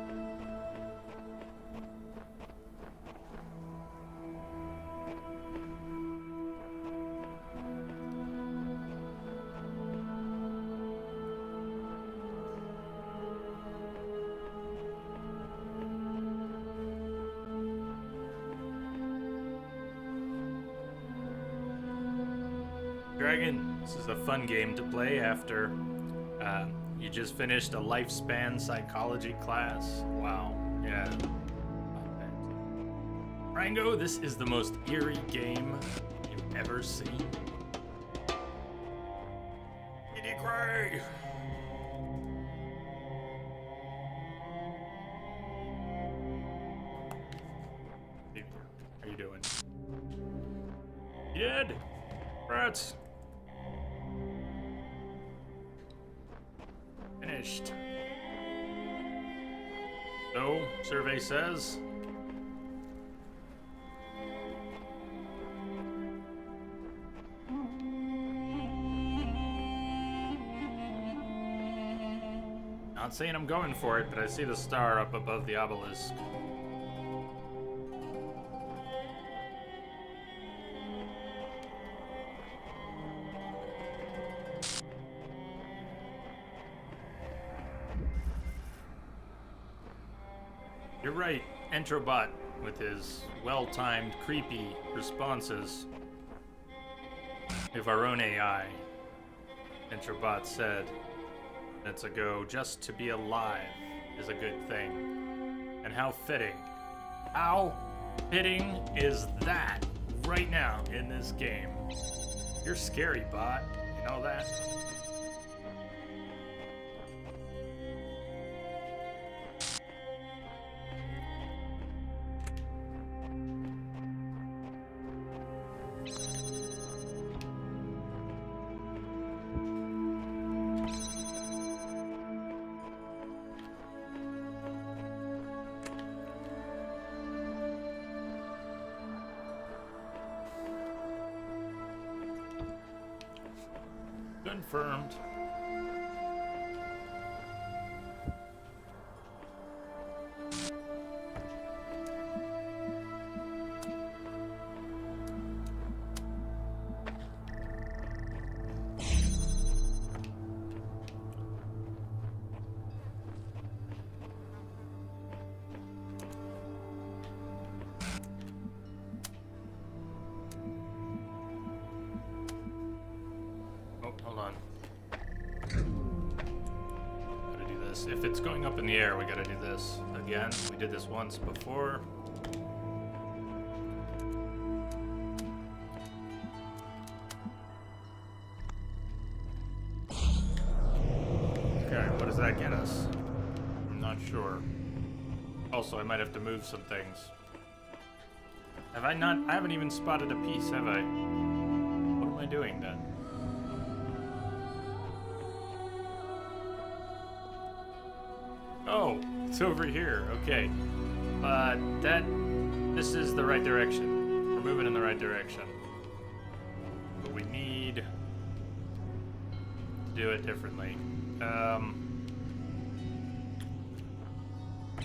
Dragon, this is a fun game to play after you just finished a lifespan psychology class. Wow, yeah. Rango, this is the most eerie game you've ever seen. Kitty Cray! How you doing? You dead? Rats! Finished. So, survey says. Not saying I'm going for it, but I see the star up above the obelisk. You're right, Entrobot, with his well-timed, creepy responses. If our own AI, Entrobot said minutes ago, just to be alive is a good thing. And how fitting. How fitting is that right now in this game? You're scary, bot. You know that? Confirmed. If it's going up in the air, we gotta do this again. We did this once before. Okay, what does that get us? I'm not sure. Also, I might have to move some things. Have I not? I haven't even spotted a piece, have I? What am I doing then? Oh, it's over here. Okay. This is the right direction. We're moving in the right direction. But we need to do it differently.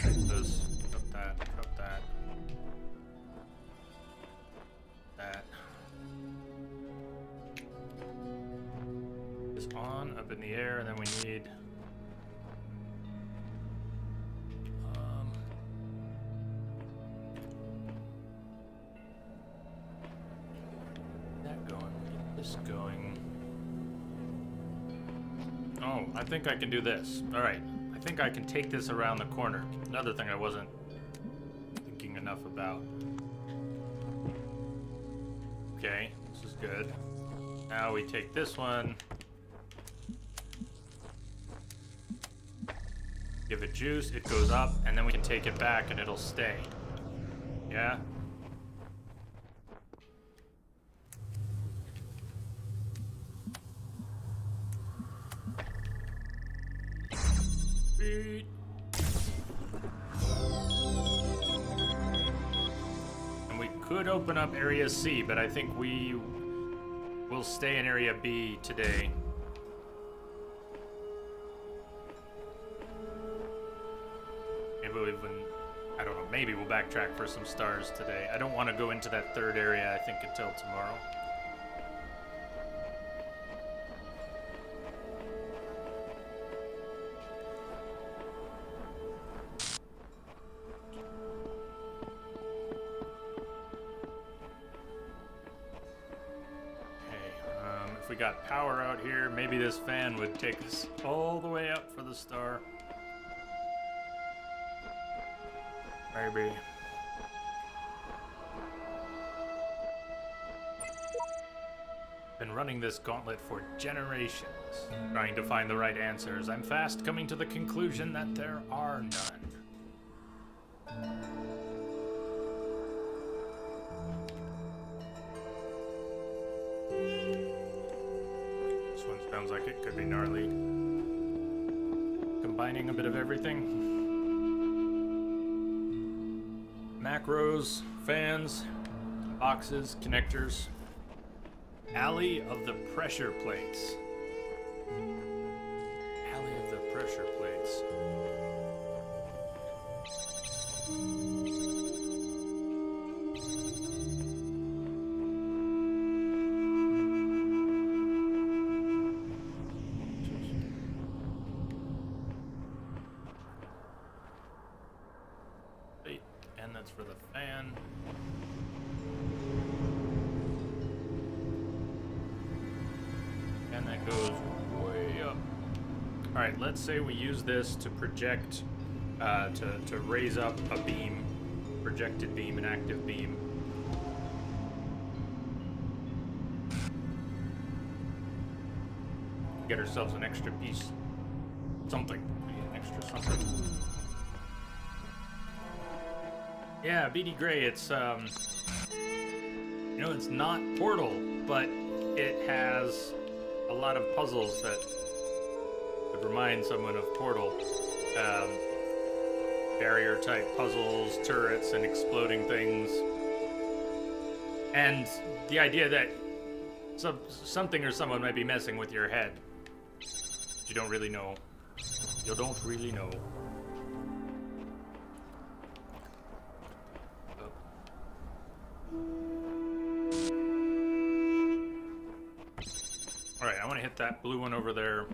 This, up that, up that. That. Is on, up in the air, and then we need... going. Oh, I think I can do this. Alright, I think I can take this around the corner. Another thing I wasn't thinking enough about. Okay, this is good. Now we take this one. Give it juice, it goes up, and then we can take it back and it'll stay. Yeah? And we could open up Area C, but I think we will stay in Area B today. Maybe I don't know, maybe we'll backtrack for some stars today. I don't want to go into that third area, I think, until tomorrow. If we got power out here, maybe this fan would take us all the way up for the star. Maybe. Been running this gauntlet for generations, trying to find the right answers. I'm fast coming to the conclusion that there are none. Sounds like it could be gnarly. Combining a bit of everything. Macros, fans, boxes, connectors. Alley of the pressure plates. Alley of the pressure plates. gates. And that's for the fan. And that goes way up. Alright, let's say we use this to project, to raise up a beam, projected beam, an active beam. Get ourselves an extra piece. Something. An extra something. Yeah, BD Gray, it's, you know, it's not Portal, but it has a lot of puzzles that would remind someone of Portal. Barrier-type puzzles, turrets, and exploding things. And the idea that something or someone might be messing with your head. You don't really know. You don't really know. Alright, I want to hit that blue one over there.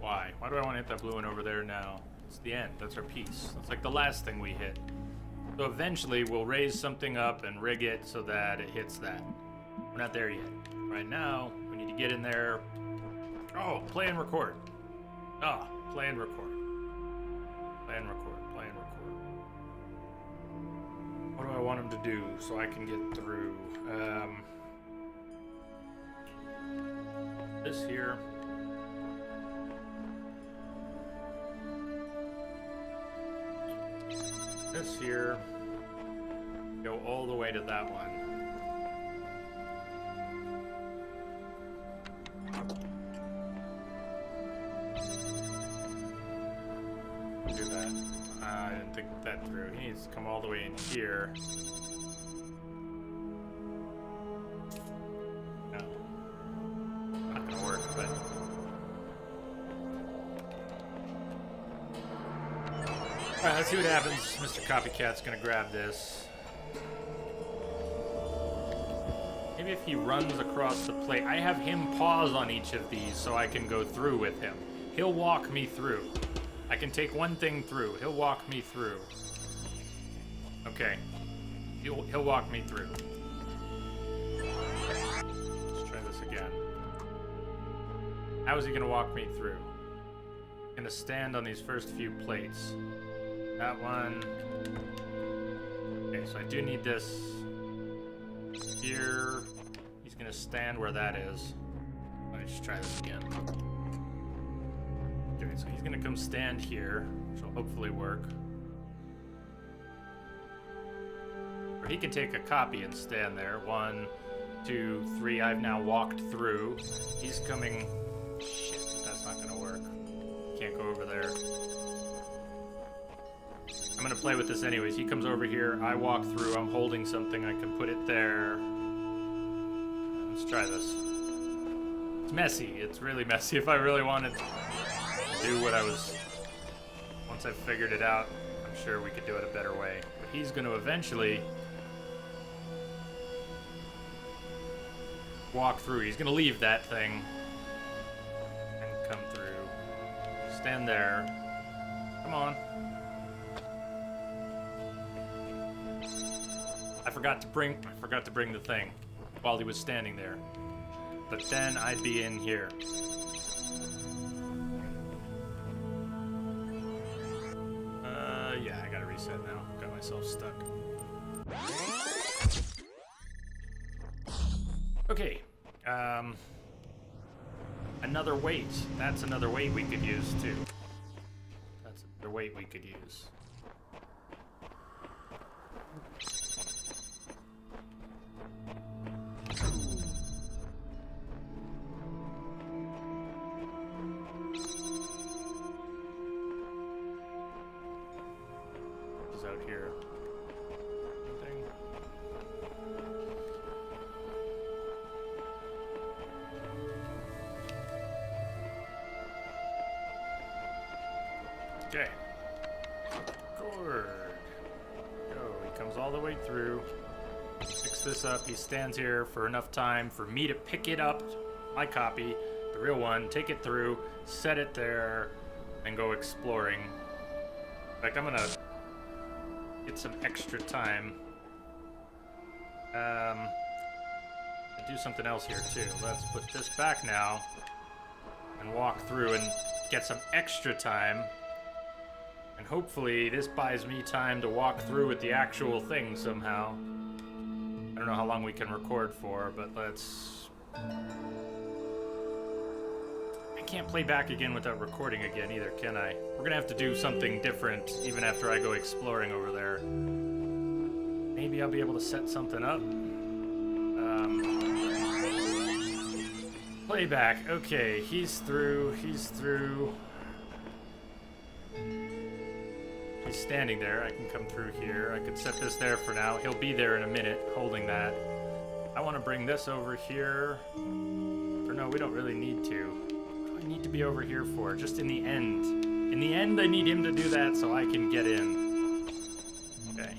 Why? Why do I want to hit that blue one over there now? It's the end. That's our piece. That's like the last thing we hit. So eventually we'll raise something up and rig it so that it hits that. We're not there yet. Right now, we need to get in there. Oh, play and record. Ah, play and record. Play and record. Play and record. What do I want him to do so I can get through? This here. This here. Go all the way to that one. Do that. I didn't think that through. He needs to come all the way in here. No. Not gonna work, but... Alright, let's see what happens. Mr. Copycat's gonna grab this. Maybe if he runs across the plate. I have him pause on each of these so I can go through with him. He'll walk me through. I can take one thing through. He'll walk me through. Okay. He'll walk me through. Let's try this again. How is he gonna walk me through? Gonna stand on these first few plates. That one. Okay, so I do need this here. He's gonna stand where that is. Let me just try this again. Okay, so he's gonna come stand here, which will hopefully work. Or he can take a copy and stand there. 1, 2, 3. I've now walked through. He's coming. Shit, that's not gonna work. Can't go over there. I'm gonna play with this anyways. He comes over here, I walk through, I'm holding something, I can put it there. Let's try this. It's messy, it's really messy. If I really wanted to do what I was... Once I figured it out, I'm sure we could do it a better way. But he's gonna eventually walk through. He's gonna leave that thing and come through. Stand there. Come on. I forgot to bring the thing while he was standing there. But then I'd be in here. Yeah, I gotta reset now. Got myself stuck. Okay. Another weight. That's another weight we could use too. That's another weight we could use. Out here. Anything? Okay. Good. Go. He comes all the way through. Picks this up. He stands here for enough time for me to pick it up, my copy, the real one, take it through, set it there, and go exploring. In fact, I'm gonna get some extra time. Do something else here too. Let's put this back now and walk through and get some extra time. And hopefully this buys me time to walk through with the actual thing somehow. I don't know how long we can record for, but let's... I can't play back again without recording again either, can I? We're gonna have to do something different even after I go exploring over there. Maybe I'll be able to set something up. Playback. Okay, he's through. He's standing there. I can come through here. I could set this there for now. He'll be there in a minute, holding that. I want to bring this over here. Or no, we don't really need to. What do I need to be over here for? Just in the end. In the end, I need him to do that so I can get in. Okay.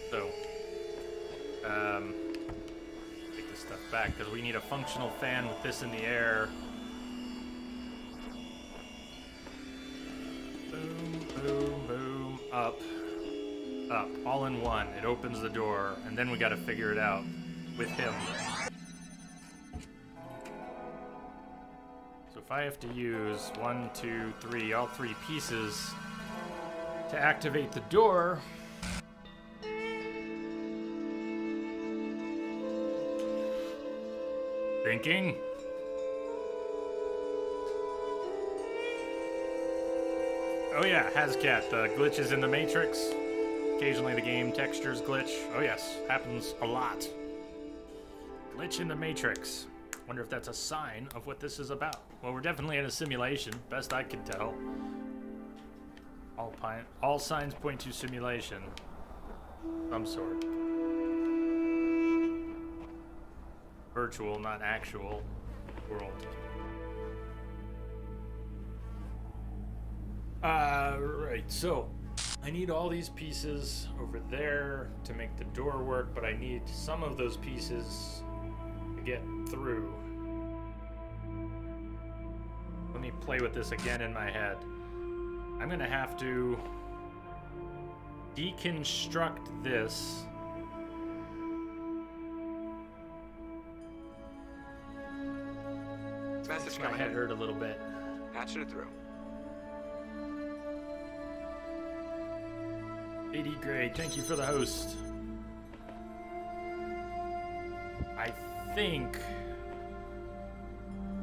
So, take this stuff back because we need a functional fan with this in the air. Boom, boom, boom, up, all in one. It opens the door, and then we got to figure it out with him. So if I have to use 1, 2, 3, all 3 pieces to activate the door. Thinking. Oh yeah, Hazcat, the glitches in the Matrix. Occasionally the game textures glitch. Oh yes, happens a lot. Glitch in the Matrix. Wonder if that's a sign of what this is about. Well, we're definitely in a simulation, best I can tell. All signs point to simulation. Some sort. Virtual, not actual world. Right, so I need all these pieces over there to make the door work, but I need some of those pieces to get through. Let me play with this again in my head. I'm gonna have to deconstruct this. Message My coming head in. hurt a little bit. Patching it through. 80 grade, thank you for the host. I think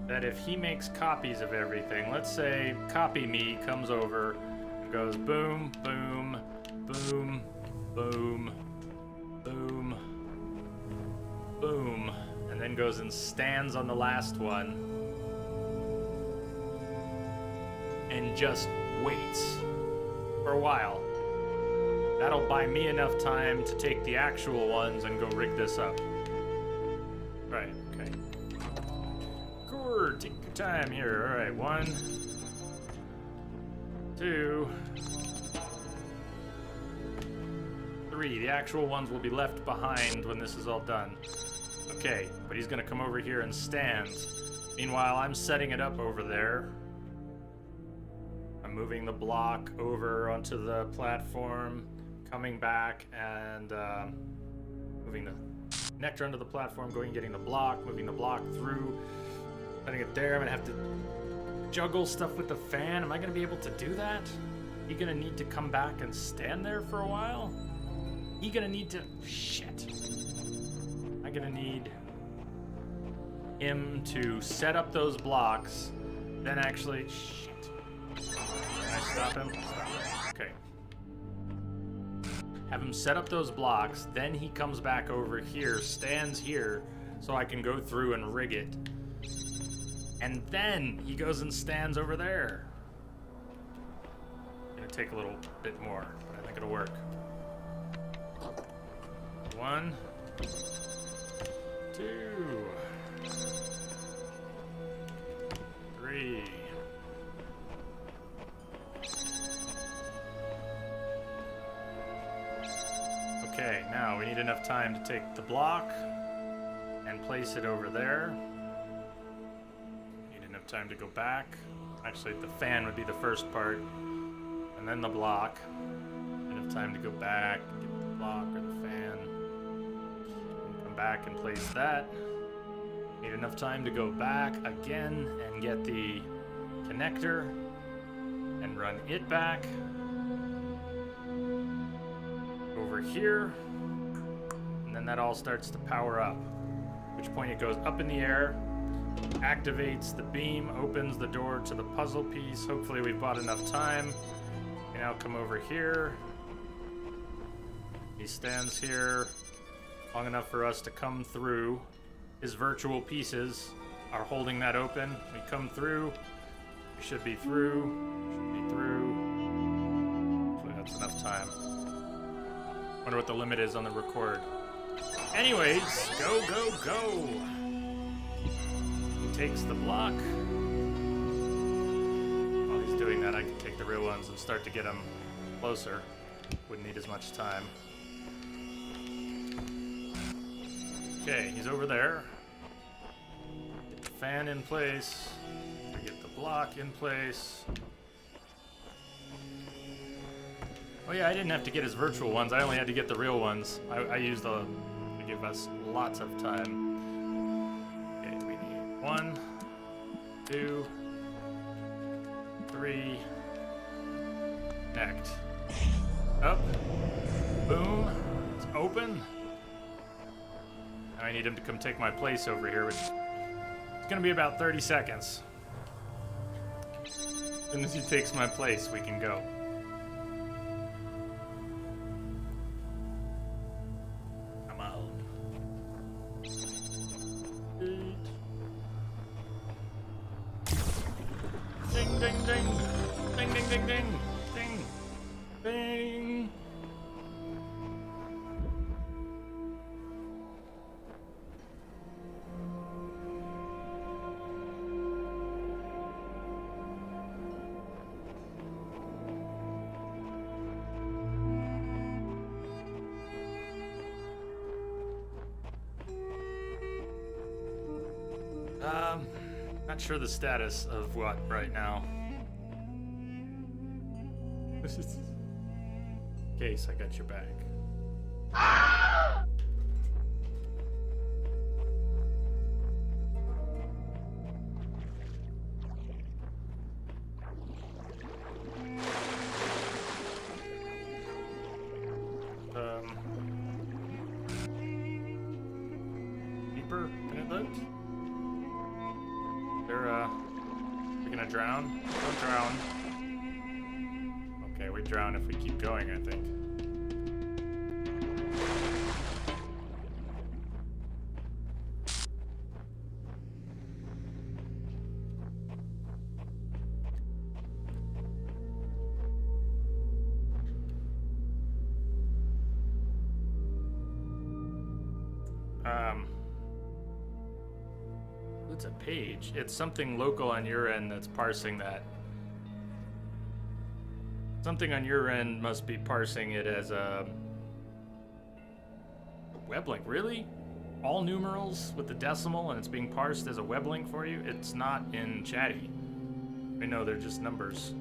that if he makes copies of everything, let's say copy me comes over and goes boom, boom, boom, boom, boom, boom, and then goes and stands on the last one and just waits for a while. That'll buy me enough time to take the actual ones and go rig this up. Right, okay. Good, take your time here. All right, 1, 2, 3. The actual ones will be left behind when this is all done. Okay, but he's gonna come over here and stand. Meanwhile, I'm setting it up over there. I'm moving the block over onto the platform, coming back and moving the connector onto the platform, going and getting the block, moving the block through, setting it there. I'm gonna have to juggle stuff with the fan. Am I gonna be able to do that? You gonna need to come back and stand there for a while? You gonna need to, shit. I'm gonna need him to set up those blocks, then actually, shit. Can I stop him? Stop him. Okay. Have him set up those blocks, then he comes back over here, stands here, so I can go through and rig it. And then he goes and stands over there. Gonna take a little bit more, but I think it'll work. 1, 2, 3. Okay, now we need enough time to take the block and place it over there. Need enough time to go back. Actually, the fan would be the first part, and then the block. Enough time to go back, get the block or the fan, and come back and place that. Need enough time to go back again and get the connector and run it back over here, and then that all starts to power up, at which point it goes up in the air, activates the beam, opens the door to the puzzle piece. Hopefully we've bought enough time. We now come over here. He stands here long enough for us to come through. His virtual pieces are holding that open. We come through. We should be through. Should be through. Hopefully that's enough time. Wonder what the limit is on the record. Anyways, go, go, go. He takes the block. While he's doing that, I can take the real ones and start to get them closer. Wouldn't need as much time. Okay, he's over there. Get the fan in place. Get the block in place. Oh yeah, I didn't have to get his virtual ones. I only had to get the real ones. I used the to give us lots of time. Okay, we need 1, 2, 3. Connect. Up. Boom. It's open. Now I need him to come take my place over here, which is gonna be about 30 seconds. As soon as he takes my place, we can go. Ding, ding, ding. Ding, ding, ding, ding. Ding. Ding. Not sure the status of what right now. Case, I got your back. Deeper than it looked. We're gonna drown? Don't drown. Okay, we drown if we keep going, I think. It's a page. It's something local on your end that's parsing that. Something on your end must be parsing it as a web link. Really? All numerals with the decimal and it's being parsed as a web link for you? It's not in chatty. I know they're just numbers.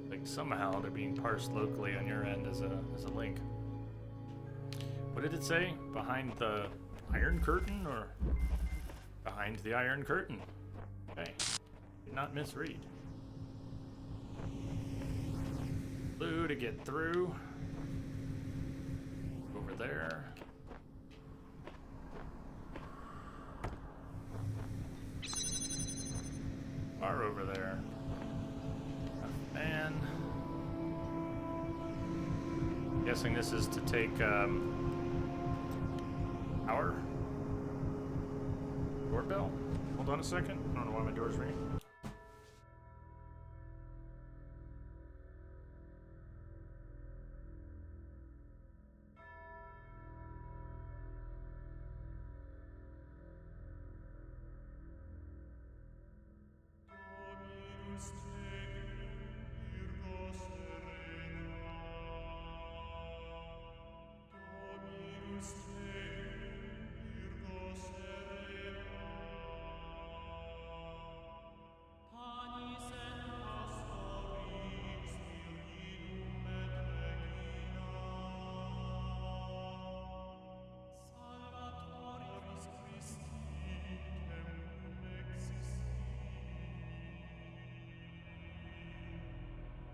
Like somehow they're being parsed locally on your end as a link. What did it say? Behind the Iron Curtain or behind the Iron Curtain? Okay. Did not misread. Blue to get through. Over there. Far over there. And guessing this is to take power. Doorbell? Hold on a second. I don't know why my door's ringing.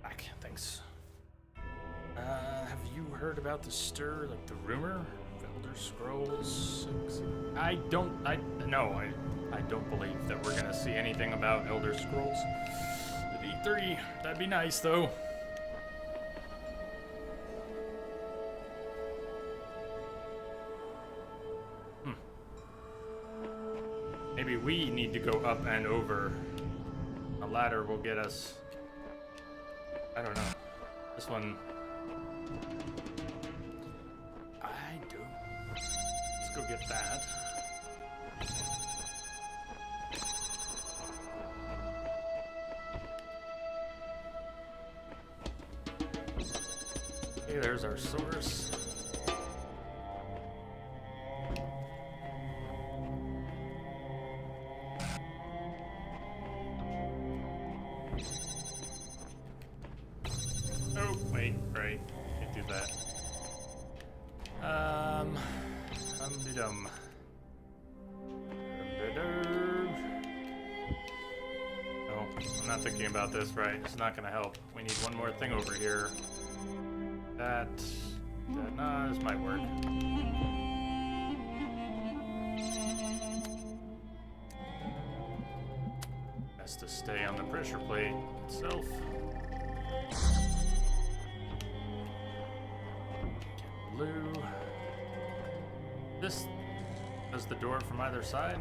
Back, thanks. Have you heard about the stir, like the rumor of Elder Scrolls 6? I don't believe that we're gonna see anything about Elder Scrolls at E3. That'd be nice, though. Maybe we need to go up and over. A ladder will get us. I don't know. This one. I do. Let's go get that. Okay, there's our source. Right, can't do that. No, I'm not thinking about this right. It's not gonna help. We need one more thing over here. Nah, this might work. Has to stay on the pressure plate itself. Blue. This does the door from either side?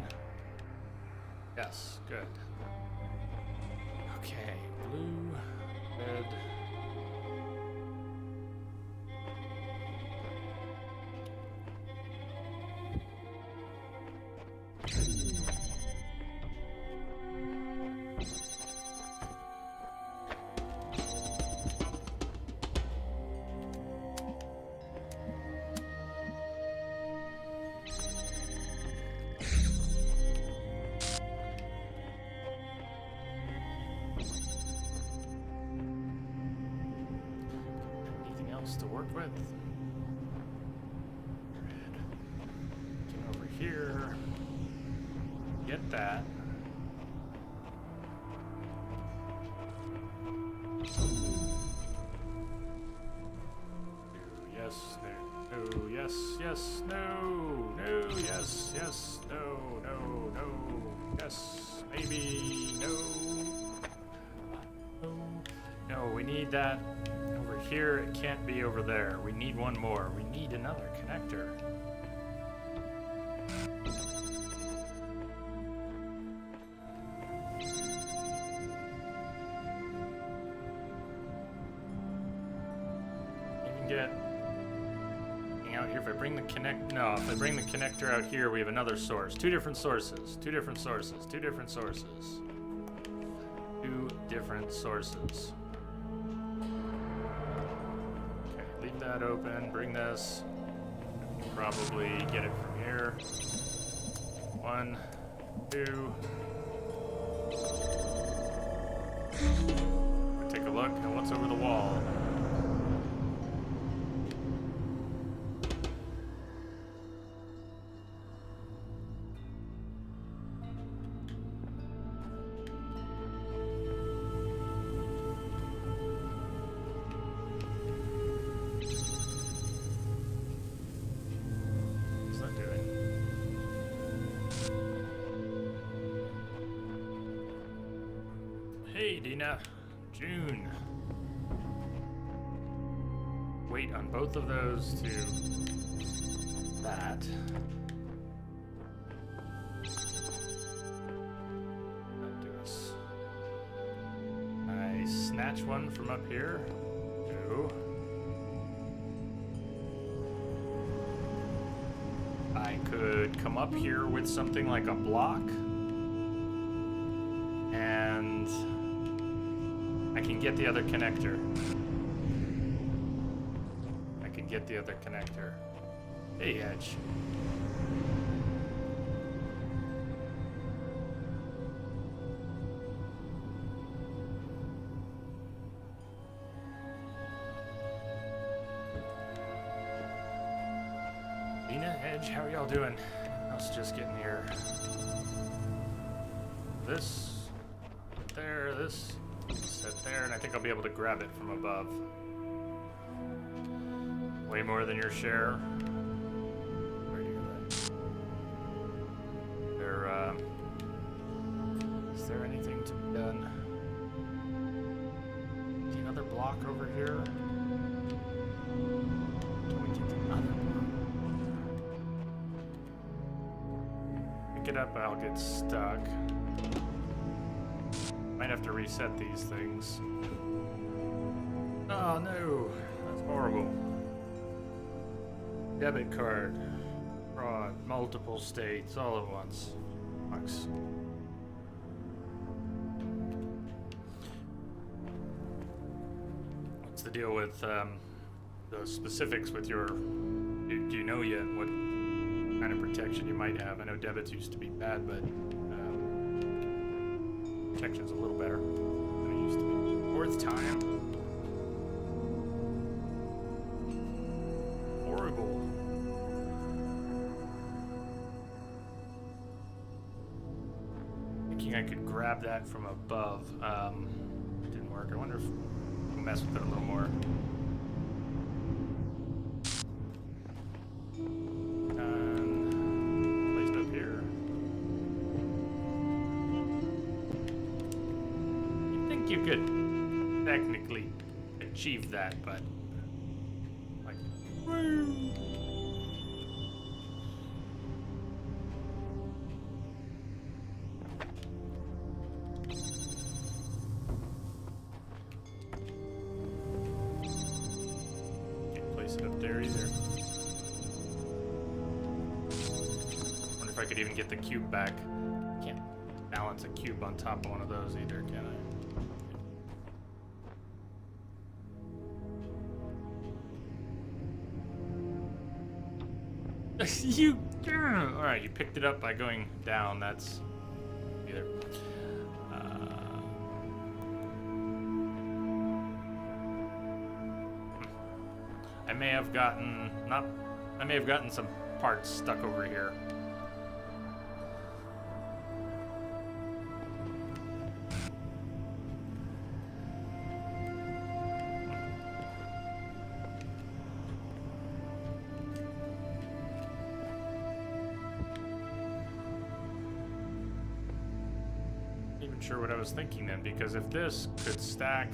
Yes, good. Okay, blue, red. To work with. Get over here. Get that. Yes, no, no, yes, yes, no, no, yes, yes, no, no, no, yes, maybe, no. No, we need that. Here, it can't be over there. We need one more. We need another connector. You can get out here. If I bring the if I bring the connector out here, we have another source. Two different sources. Two different sources. Two different sources. Two different sources. That open, bring this. Probably get it from here. 1, 2. Take a look at what's over the wall. Hey, Dina. June. Wait on both of those to that. That do us. I snatch one from up here. Two. I could come up here with something like a block. And can get the other connector. I can get the other connector. Hey, Edge. Lena, Edge, how are y'all doing? I was just getting here. This, there, this, set there, and I think I'll be able to grab it from above. Way more than your share. Where do you go? There, is there anything to be done? See another block over here? Can we get the other block? Pick it up, I'll get stuck. Might have to reset these things. Oh no, that's horrible. Debit card, fraud, multiple states, all at once. Sucks. What's the deal with the specifics with your? Do you know yet what kind of protection you might have? I know debits used to be bad, but protection's a little better than it used to be. Fourth time. Horrible. Thinking I could grab that from above. It didn't work. I wonder if we'll mess with it a little more. Placed up here. You'd think you could technically achieve that, but like, can't place it up there either. Wonder if I could even get the cube back. Can't balance a cube on top of one of those either, can I? You, all right, you picked it up by going down. That's either. I may have gotten I may have gotten some parts stuck over here. Even sure what I was thinking then, because if this could stack.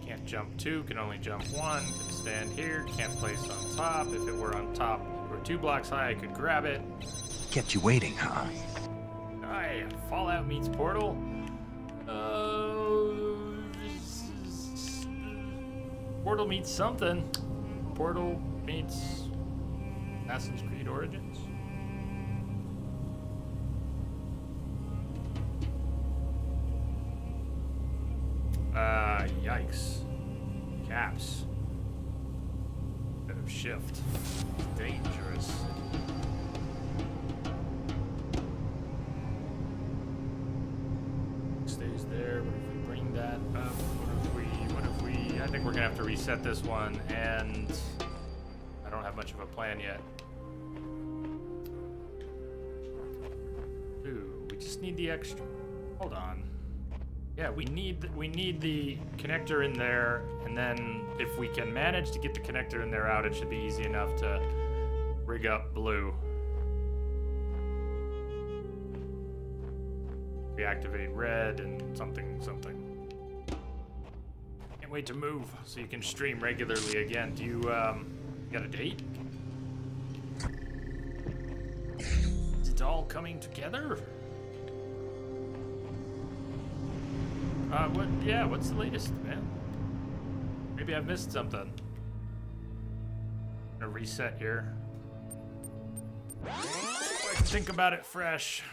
Can't jump two, can only jump one, can stand here, can't place on top. If it were on top or 2 blocks high, I could grab it. Kept you waiting, huh? Aye, Fallout meets Portal. Portal meets something. Portal meets Assassin's Creed Origins. Yikes. Caps. Bit of shift. Dangerous. Stays there, but if we bring that up, what if we, I think we're gonna have to reset this one, and I don't have much of a plan yet. Ooh, we just need the extra, hold on. Yeah, we need the connector in there, and then if we can manage to get the connector in there out, it should be easy enough to rig up blue. Reactivate red and something. Can't wait to move so you can stream regularly again. Do you got a date? Is it all coming together? What's the latest, man? Maybe I've missed something. Gonna reset here. So I can think about it fresh.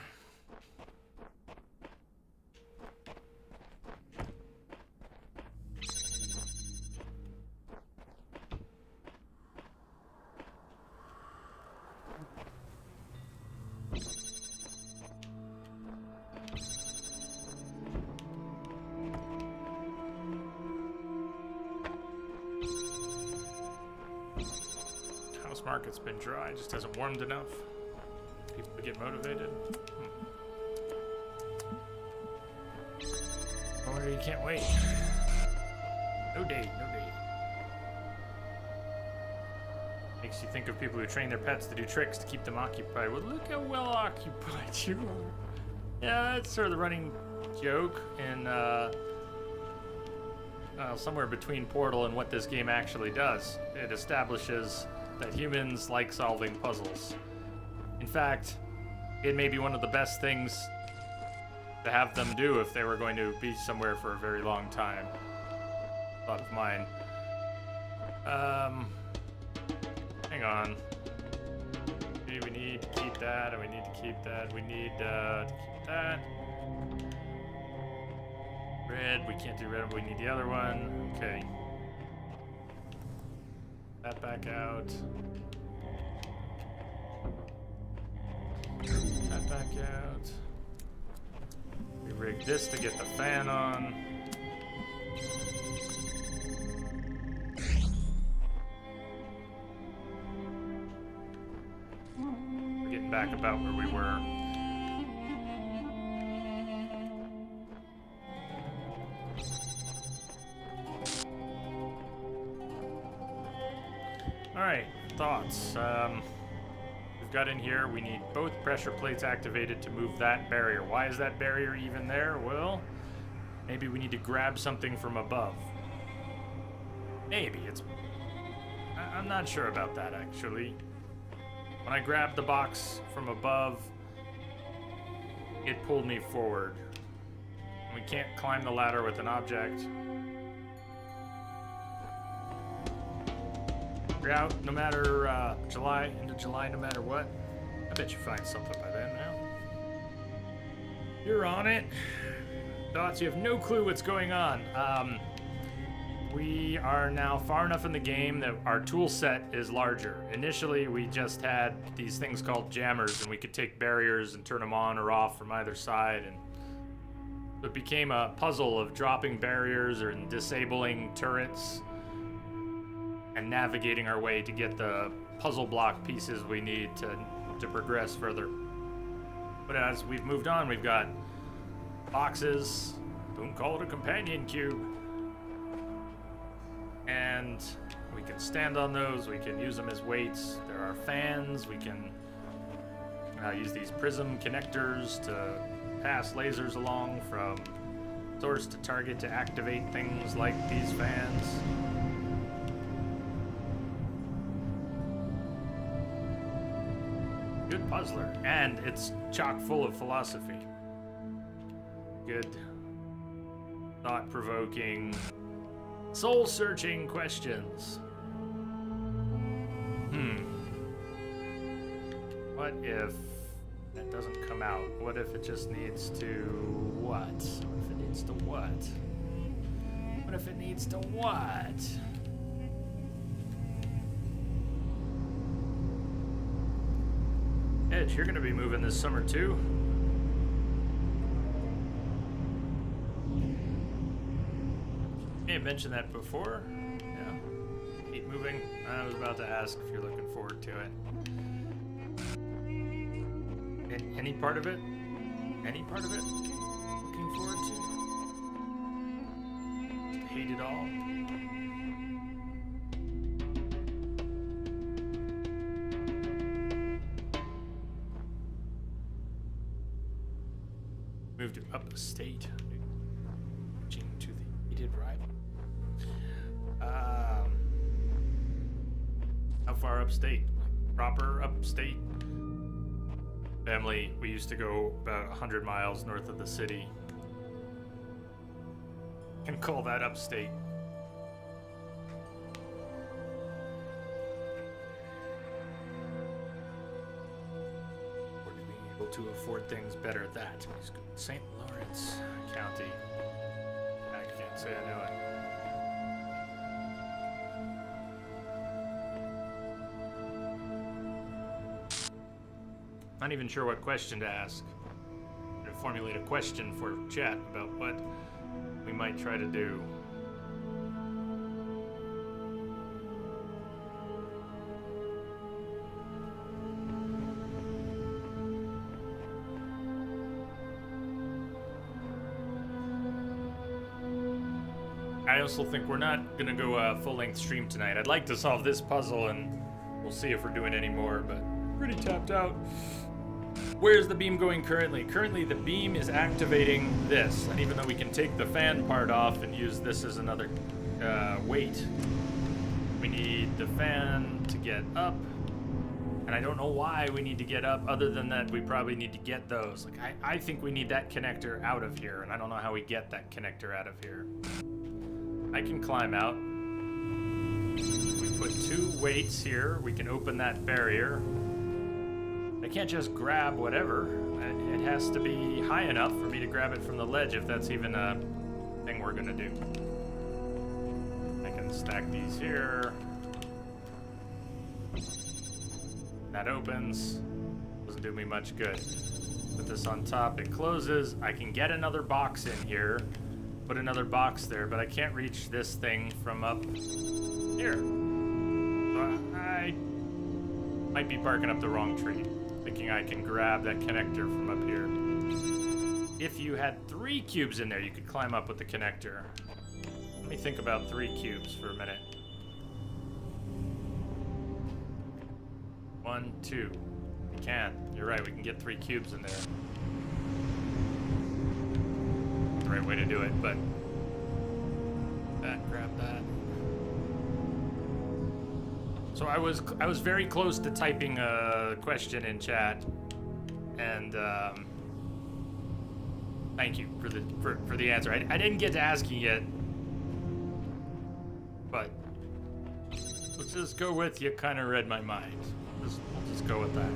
Market's been dry, just hasn't warmed enough. People get motivated. No wonder you can't wait. No date, no date. Makes you think of people who train their pets to do tricks to keep them occupied. Well, look how well occupied you are. Yeah, that's sort of the running joke in somewhere between Portal and what this game actually does. It establishes that humans like solving puzzles. In fact, it may be one of the best things to have them do if they were going to be somewhere for a very long time. Thought of mine. Hang on. Maybe we need to keep that, and we need to keep that. We need to keep that. Red, we can't do red, we need the other one. Okay. That back out. That back out. We rig this to get the fan on. We're getting back about where we were. Alright, thoughts. We've got in here, we need both pressure plates activated to move that barrier. Why is that barrier even there? Well, maybe we need to grab something from above. Maybe. I'm not sure about that, actually. When I grabbed the box from above, it pulled me forward. We can't climb the ladder with an object. You're out no matter into July, no matter what. I bet you find something by then now. You're on it. Thoughts, you have no clue what's going on. We are now far enough in the game that our tool set is larger. Initially, we just had these things called jammers, and we could take barriers and turn them on or off from either side. And it became a puzzle of dropping barriers or disabling turrets and navigating our way to get the puzzle block pieces we need to progress further. But as we've moved on, we've got boxes, don't call it a companion cube, and we can stand on those, we can use them as weights. There are fans, we can use these prism connectors to pass lasers along from source to target to activate things like these fans. Good puzzler, and it's chock full of philosophy. Good, thought-provoking, soul-searching questions. What if that doesn't come out? What if it just needs to what? What if it needs to what? What if it needs to what? Edge, you're gonna be moving this summer too. You mentioned that before. Yeah. Keep moving. I was about to ask if you're looking forward to it. Any part of it? Any part of it? Looking forward to? Just hate it all? Moved up the state, reaching to the heated rival. How far upstate? Proper upstate? Family, we used to go about 100 miles north of the city. And call that upstate. to afford things better at that. St. Lawrence County. I can't say I know it. Not even sure what question to ask. I'm gonna formulate a question for chat about what we might try to do. I also think we're not gonna go full-length stream tonight. I'd like to solve this puzzle, and we'll see if we're doing any more, but pretty tapped out. Where's the beam going currently? Currently, the beam is activating this, and even though we can take the fan part off and use this as another weight, we need the fan to get up, and I don't know why we need to get up, other than that we probably need to get those. Like, I think we need that connector out of here, and I don't know how we get that connector out of here. I can climb out. If we put 2 weights here, we can open that barrier. I can't just grab whatever. It has to be high enough for me to grab it from the ledge, if that's even a thing we're gonna do. I can stack these here. That opens. Doesn't do me much good. Put this on top, it closes. I can get another box in here. Put another box there, but I can't reach this thing from up here. So I might be barking up the wrong tree, thinking I can grab that connector from up here. If you had 3 cubes in there, you could climb up with the connector. Let me think about 3 cubes for a minute. 1, 2. We can. You're right, we can get 3 cubes in there. The right way to do it, but grab that. So I was very close to typing a question in chat, and thank you for the answer. I didn't get to asking it, but let's just go with you. Kind of read my mind. We'll just go with that,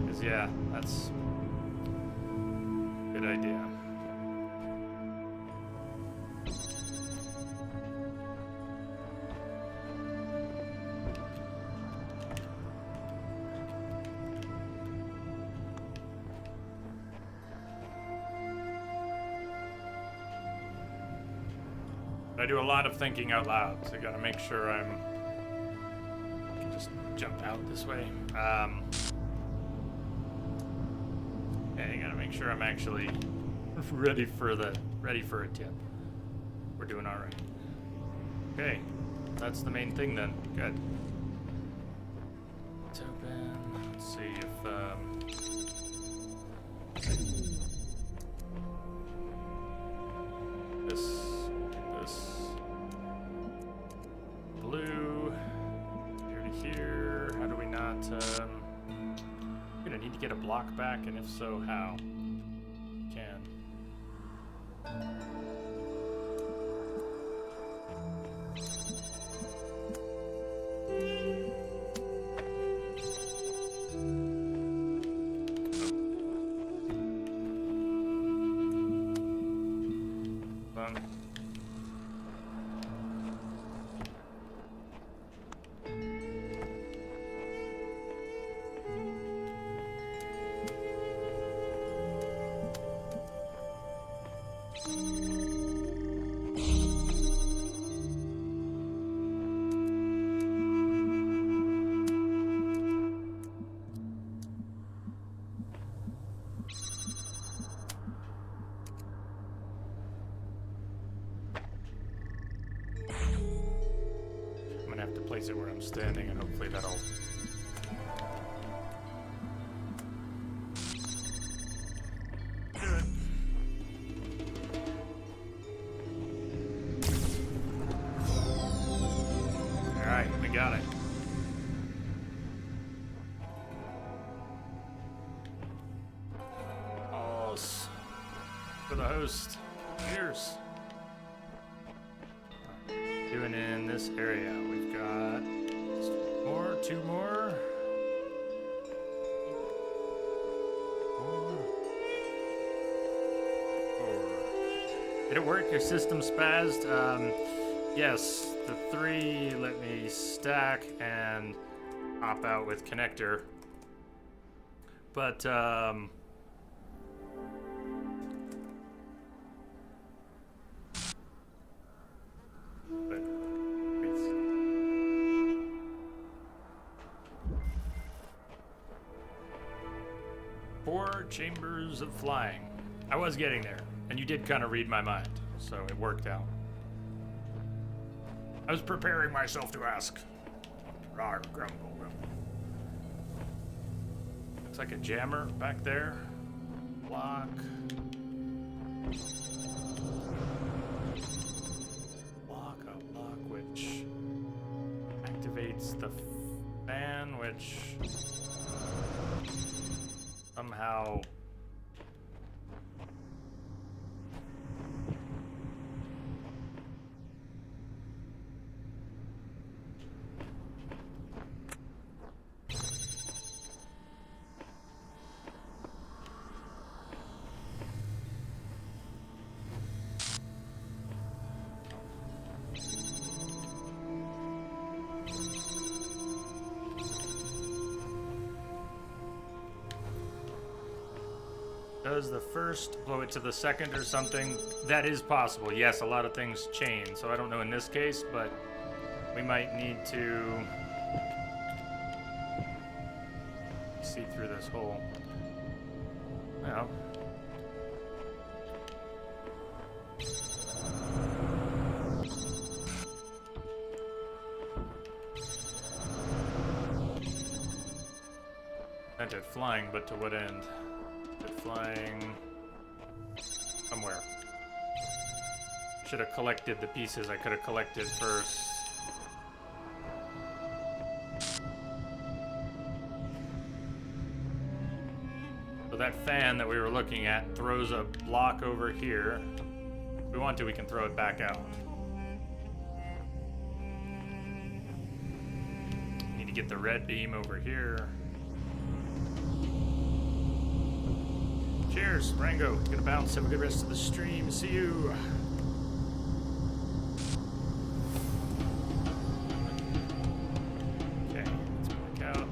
because yeah, that's a good idea. I do a lot of thinking out loud, so I gotta make sure I can just jump out this way. Yeah, you gotta make sure I'm actually ready for it yet. We're doing all right. Okay, that's the main thing then. Good. It's open. Let's see if this blue here to here. How do we not? I'm gonna need to get a block back, and if so, how? Can. Place it where I'm standing, and hopefully that'll do it. Alright, we got it. Talos for the host. Cheers. Doing in this area. We've got 2 more. 4. Did it work? Your system spazzed? Yes, the 3 let me stack and hop out with connector. But, Four chambers of flying. I was getting there, and you did kind of read my mind, so it worked out. I was preparing myself to ask. Rawr, grumble, grumble. Looks like a jammer back there. Block. Block, which activates the fan, which somehow does the first blow it to the second or something? That is possible. Yes, a lot of things chain, so I don't know in this case, but we might need to see through this hole. Well, meant it flying, but to what end? Flying somewhere. Should have collected the pieces I could have collected first. So that fan that we were looking at throws a block over here. If we want to, we can throw it back out. Need to get the red beam over here. Cheers, Rango. Gonna bounce. Have a good rest of the stream. See you. Okay, let's back out.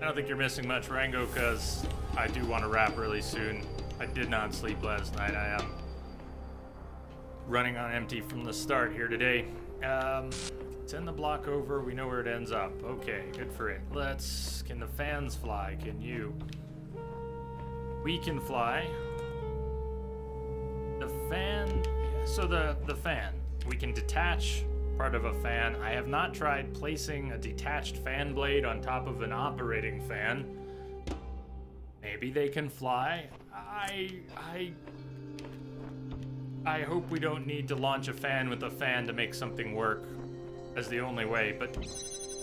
I don't think you're missing much, Rango, because I do want to wrap really soon. I did not sleep last night. I am running on empty from the start here today. Send the block over. We know where it ends up. Okay, good for it. Can the fans fly? Can you? We can fly. The fan, so the fan. We can detach part of a fan. I have not tried placing a detached fan blade on top of an operating fan. Maybe they can fly. I hope we don't need to launch a fan with a fan to make something work as the only way, but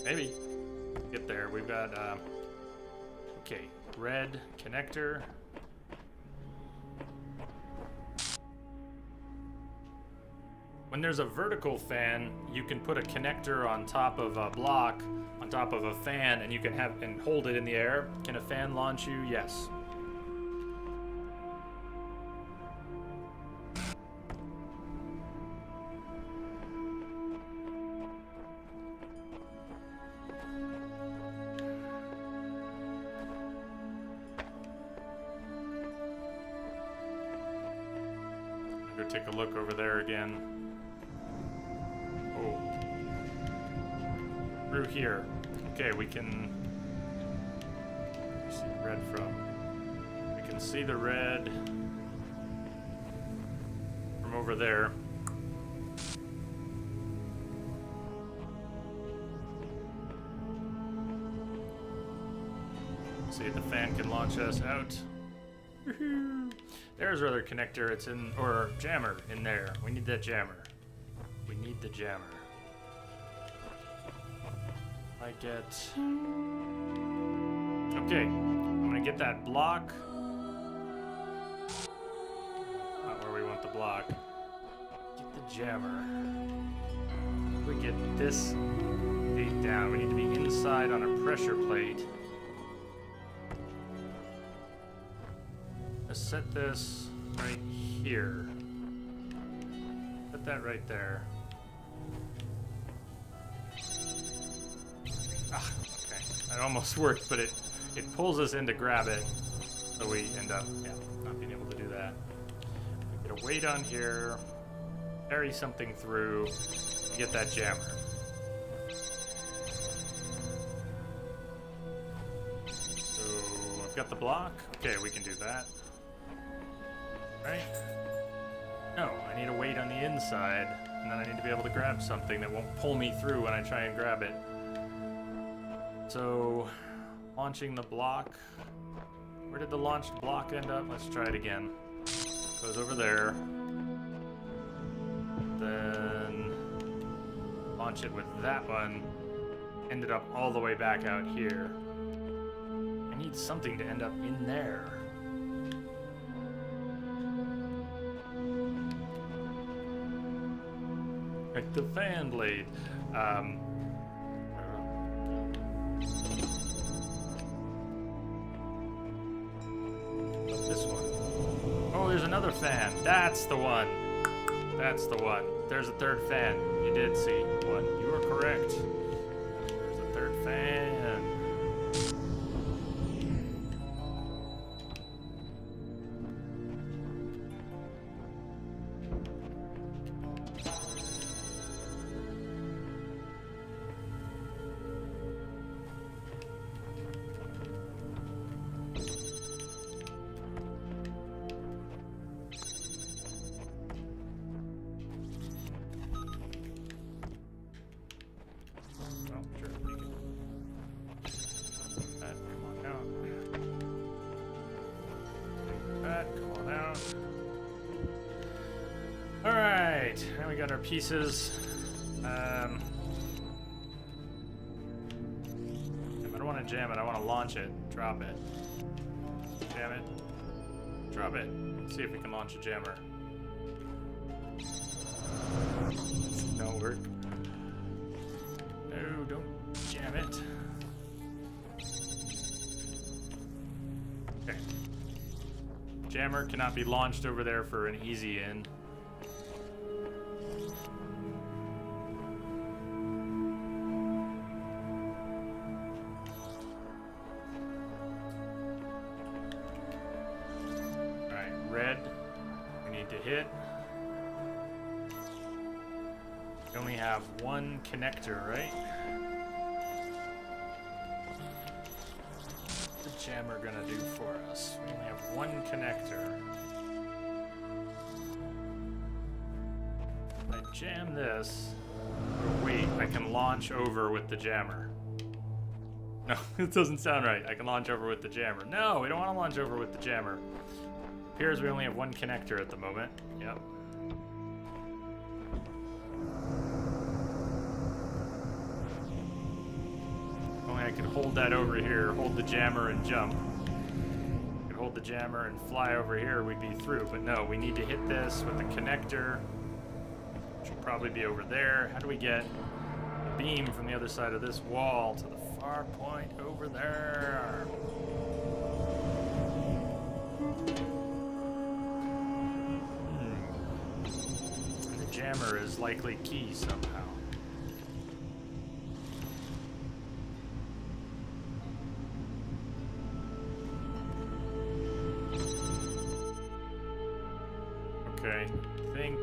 maybe. Get there. We've got, okay, red connector. When there's a vertical fan, you can put a connector on top of a block, on top of a fan, and you can have and hold it in the air. Can a fan launch you? Yes. Take a look over there again. Oh. Through here. Okay, we can see the red from. We can see the red from over there. See, the fan can launch us out. There's our other connector. It's in, or jammer in there. We need that jammer. We need the jammer. I get. Okay, I'm gonna get that block. Not where we want the block. Get the jammer. We get this thing down. We need to be inside on a pressure plate. gonna set this right here. Put that right there. Ah, okay. That almost worked, but it pulls us in to grab it, so we end up, not being able to do that. We get a weight on here, carry something through, to get that jammer. So I've got the block. Okay, we can do that. Right? No, I need a weight on the inside, and then I need to be able to grab something that won't pull me through when I try and grab it. So, launching the block. Where did the launched block end up? Let's try it again. Goes over there. Then launch it with that one. Ended up all the way back out here. I need something to end up in there. Like the fan blade. This one. Oh, there's another fan. That's the one. That's the one. There's a third fan. You did see one. You were correct. There's a third fan. Our pieces. I don't want to jam it. I want to launch it. Drop it. Jam it. Drop it. Let's see if we can launch a jammer. No work. No, don't jam it. Okay. Jammer cannot be launched over there for an easy in. We only have one connector, right? What's the jammer gonna do for us? We only have one connector. If I jam this, or wait, I can launch over with the jammer. No, it doesn't sound right. I can launch over with the jammer. No, we don't want to launch over with the jammer. Appears we only have one connector at the moment. Yep. I could hold that over here, hold the jammer and jump. I could hold the jammer and fly over here, we'd be through. But no, we need to hit this with the connector, which will probably be over there. How do we get a beam from the other side of this wall to the far point over there? The jammer is likely key somehow. Okay, I think...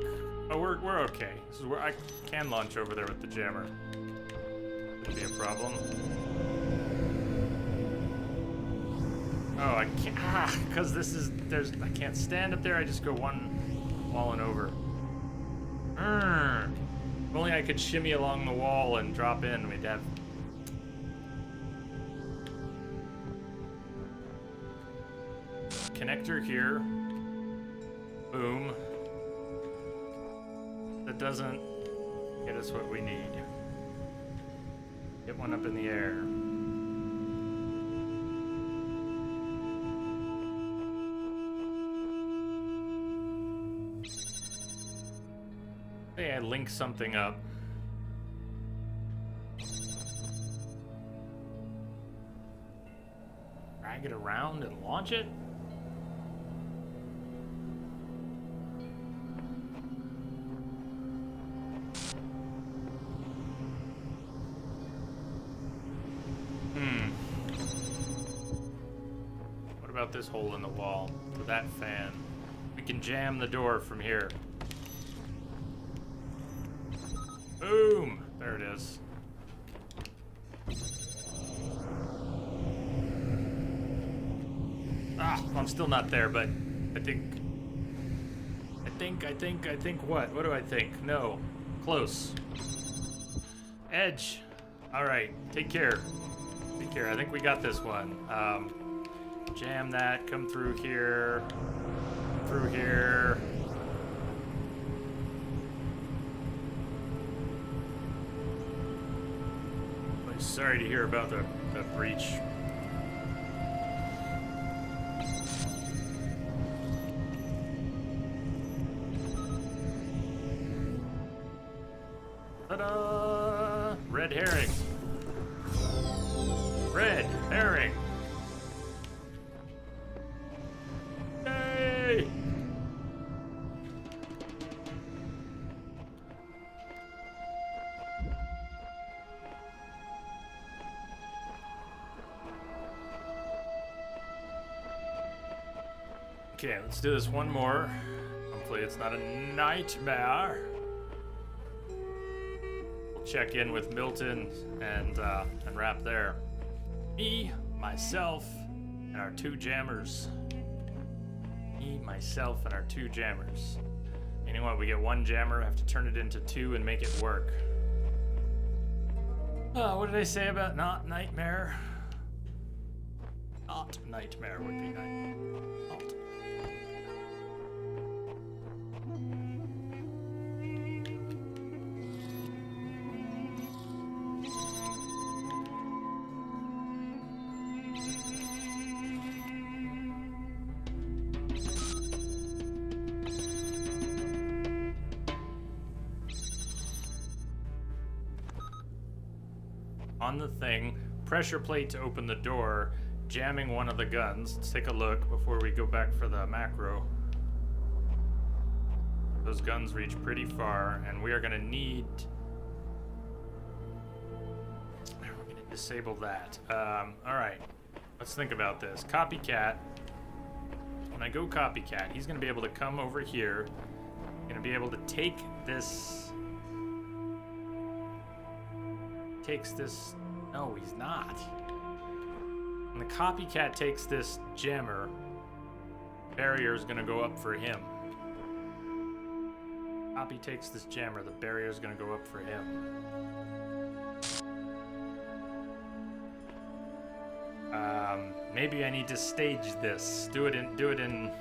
Oh, we're okay. This is where I can launch over there with the jammer. Wouldn't be a problem. Oh, I can't... Ah, because this is... I can't stand up there, I just go one wall and over. If only I could shimmy along the wall and drop in, we'd have... Connector here. Boom. That doesn't get us what we need. Get one up in the air. Hey, I link something up. Drag it around and launch it? about this hole in the wall for that fan? We can jam the door from here. Boom! There it is. Ah, I'm still not there, but I think what? What do I think? No. Close. Edge. Alright, take care. Take care. I think we got this one. Jam that, come through here. Through here. Sorry to hear about the breach. Ta-da! Red herring. Red herring. Yay! Okay, let's do this one more. Hopefully it's not a nightmare. We'll check in with Milton and wrap there. Me, myself, and our two jammers. Me, myself, and our two jammers. You know what? We get one jammer, have to turn it into two and make it work. What did I say about not nightmare? Not nightmare would be nice. Not. On the thing, pressure plate to open the door, jamming one of the guns. Let's take a look before we go back for the macro. Those guns reach pretty far, and we are going to need... We're going to disable that. Alright, let's think about this. Copycat. When I go copycat, he's going to be able to come over here. Going to be able to take this... Takes this... No, he's not. When the copycat takes this jammer, barrier is going to go up for him. Copy takes this jammer, the barrier is going to go up for him. Maybe I need to stage this. Do it in.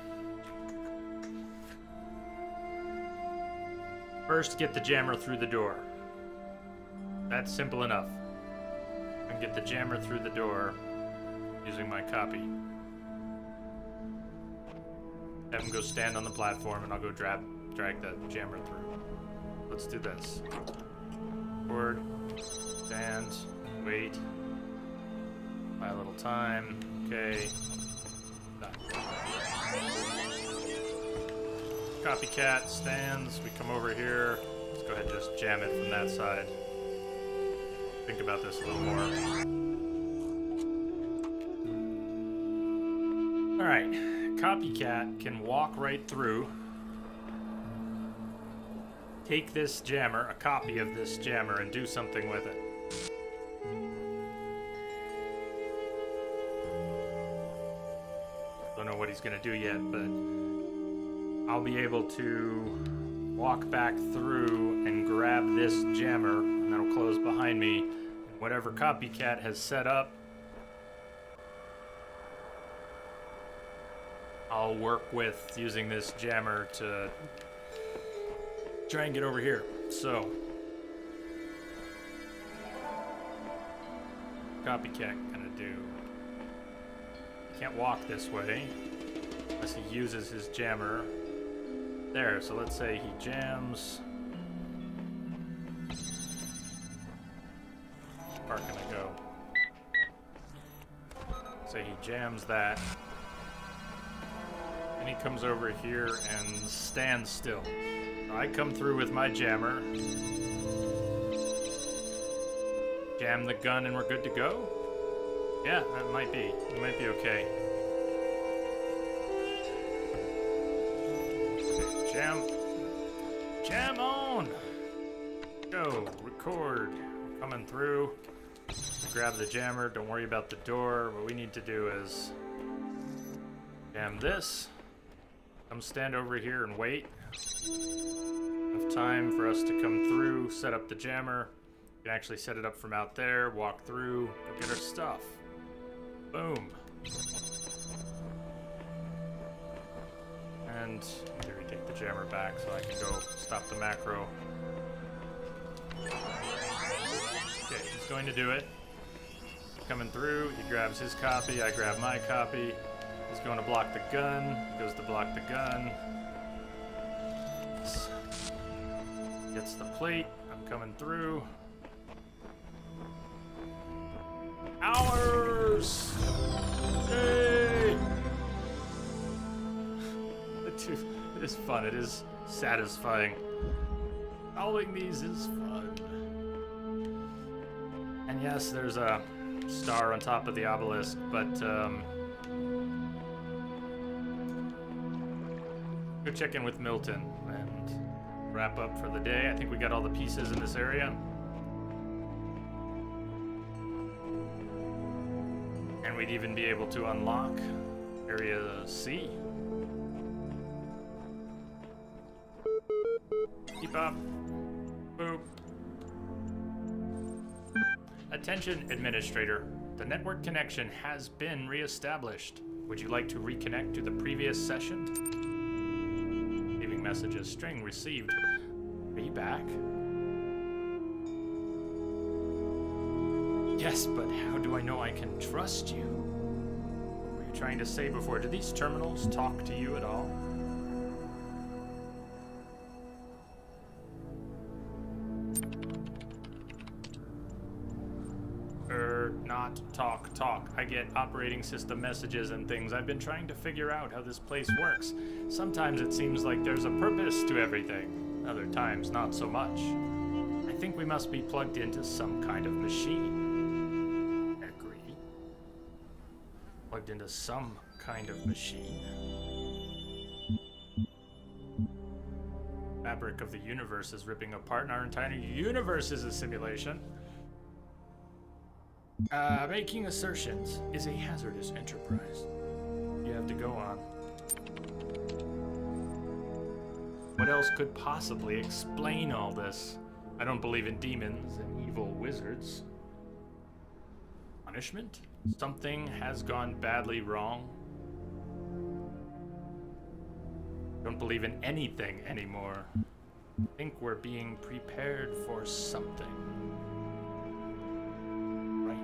First, get the jammer through the door. That's simple enough. I can get the jammer through the door using my copy. Have him go stand on the platform and I'll go drag the jammer through. Let's do this. Forward, stand, wait. Buy a little time. Okay. Done. Copycat stands. We come over here. Let's go ahead and just jam it from that side. Think about this a little more. Alright, copycat can walk right through, take this jammer, a copy of this jammer, and do something with it. Don't know what he's gonna do yet, but I'll be able to walk back through and grab this jammer, and that'll close behind me. Whatever copycat has set up, I'll work with using this jammer to try and get over here. So, copycat gonna do? Can't walk this way unless he uses his jammer. There, so let's say he jams. Where can I go? Say he jams that. And he comes over here and stands still. I come through with my jammer. Jam the gun and we're good to go? Yeah, that might be. It might be okay. Jam on! Go, record. Coming through. Grab the jammer, don't worry about the door. What we need to do is jam this. Come stand over here and wait. Enough time for us to come through, set up the jammer. We can actually set it up from out there, walk through, go get our stuff. Boom. And here we take the jammer back so I can go stop the macro. Okay, he's going to do it. Coming through, he grabs his copy, I grab my copy. He's going to block the gun, he goes to block the gun. Gets the plate, I'm coming through. Ours! Hey! It is fun, it is satisfying. Solving these is fun. And yes, there's a star on top of the obelisk, but go check in with Milton and wrap up for the day. I think we got all the pieces in this area. And we'd even be able to unlock Area C. Keep up. Boop. Attention, Administrator. The network connection has been reestablished. Would you like to reconnect to the previous session? Leaving messages. String received. Are you back? Yes, but how do I know I can trust you? What were you trying to say before? Do these terminals talk to you at all? Not talk. I get operating system messages and things. I've been trying to figure out how this place works. Sometimes it seems like there's a purpose to everything. Other times, not so much. I think we must be plugged into some kind of machine. Agree. Plugged into some kind of machine. Fabric of the universe is ripping apart, and our entire universe is a simulation. Making assertions is a hazardous enterprise. You have to go on. What else could possibly explain all this? I don't believe in demons and evil wizards. Punishment? Something has gone badly wrong. Don't believe in anything anymore. I think we're being prepared for something.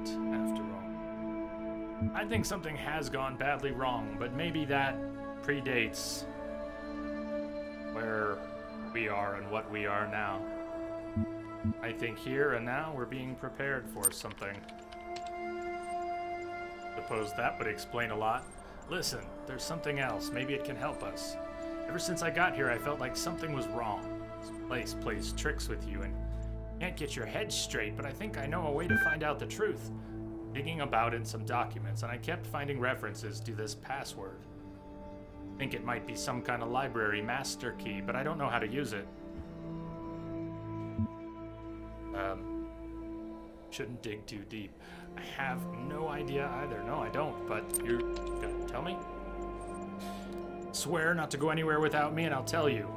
After all, I think something has gone badly wrong, but maybe that predates where we are and what we are now. I think here and now we're being prepared for something. Suppose that would explain a lot. Listen, there's something else. Maybe it can help us. Ever since I got here, I felt like something was wrong. This place plays tricks with you and can't get your head straight, but I think I know a way to find out the truth. Digging about in some documents, and I kept finding references to this password. I think it might be some kind of library master key, but I don't know how to use it. Shouldn't dig too deep. I have no idea either. No, I don't, but you're gonna tell me? Swear not to go anywhere without me, and I'll tell you.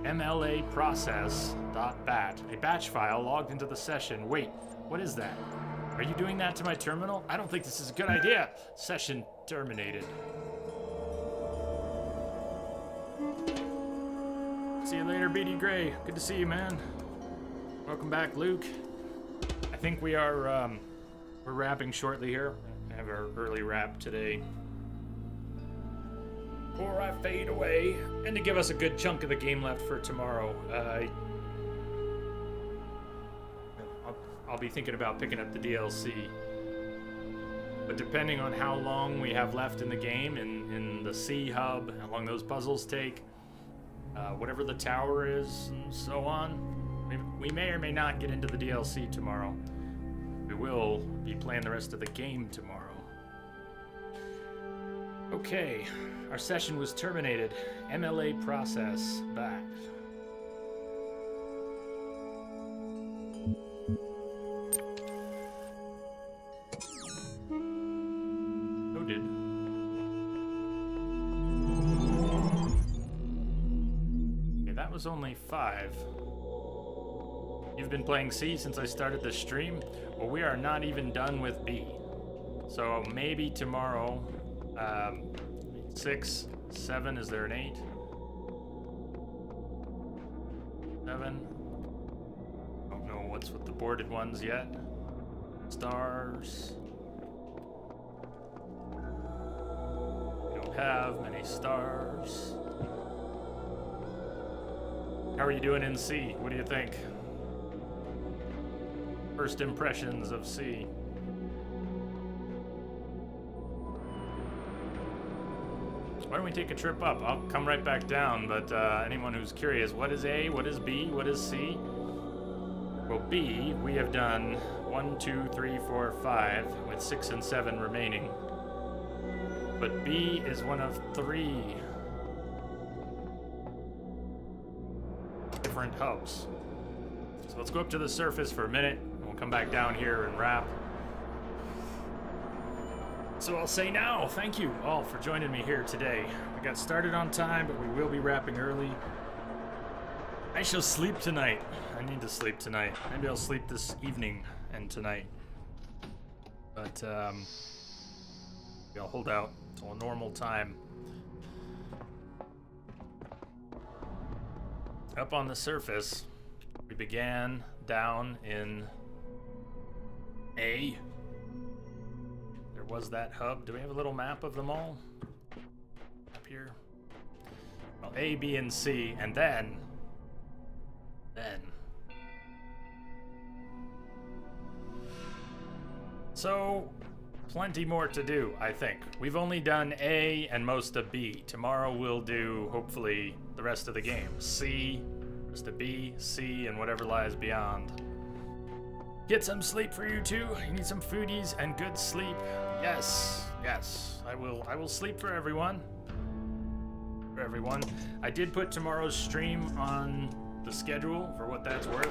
MLA process.bat. A batch file logged into the session. Wait, what is that? Are you doing that to my terminal? I don't think this is a good idea. Session terminated. See you later, BD Gray. Good to see you, man. Welcome back, Luke. I think we are, we're wrapping shortly here. I have our early wrap today. Before I fade away, and to give us a good chunk of the game left for tomorrow, I'll be thinking about picking up the DLC. But depending on how long we have left in the game, in the C hub, how long those puzzles take, whatever the tower is, and so on, we may or may not get into the DLC tomorrow. We will be playing the rest of the game tomorrow. Okay, our session was terminated. MLA process back. that was only 5. You've been playing C since I started the stream? Well, we are not even done with B. So maybe tomorrow, 6, 7, is there an 8? 7. Don't know what's with the boarded ones yet. Stars. We don't have many stars. How are you doing in C? What do you think? First impressions of C. Why don't we take a trip up? I'll come right back down, but anyone who's curious, what is A, what is B, what is C? Well, B, we have done 1, 2, 3, 4, 5, with 6 and 7 remaining. But B is one of 3 different hubs. So let's go up to the surface for a minute, and we'll come back down here and wrap. So I'll say now, thank you all for joining me here today. We got started on time, but we will be wrapping early. I shall sleep tonight. I need to sleep tonight. Maybe I'll sleep this evening and tonight. But, I'll hold out till a normal time. Up on the surface, we began down in A. There was that hub. Do we have a little map of them all? Up here? Well, A, B, and C, and then... So, plenty more to do, I think. We've only done A and most of B. Tomorrow we'll do, hopefully, the rest of the game. C, rest of B, C, and whatever lies beyond. Get some sleep for you too. You need some foodies and good sleep. Yes, yes. I will sleep for everyone. I did put tomorrow's stream on the schedule for what that's worth.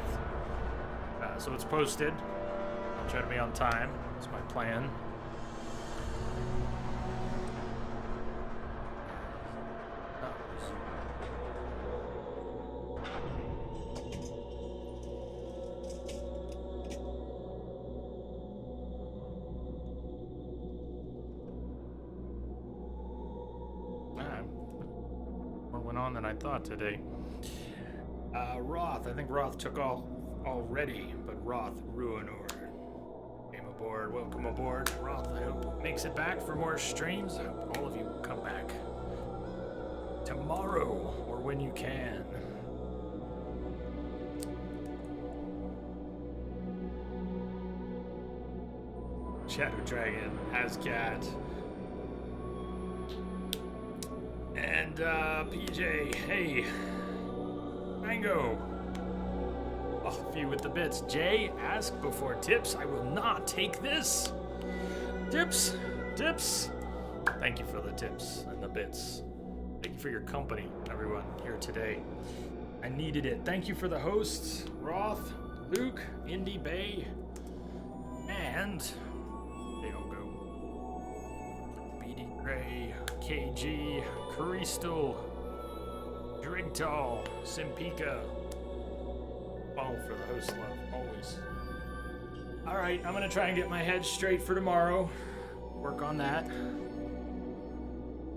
So it's posted. I'll try to be on time. That's my plan. More went on than I thought today. Roth, I think Roth took all already, but Roth, ruin order. Came aboard, welcome aboard. Roth, I hope makes it back for more streams. I hope all of you come back tomorrow or when you can. Shadow Dragon, Ascat, and PJ, hey, Mango. Oh, a few with the bits. Jay, ask before tips. I will not take this. Tips. Thank you for the tips and the bits. Thank you for your company, everyone, here today. I needed it. Thank you for the hosts, Roth, Luke, Indy Bay, and they all go. BD Gray, KG, Crystal, Drigtal, Simpika. All for the host love, always. All right, I'm gonna try and get my head straight for tomorrow. Work on that.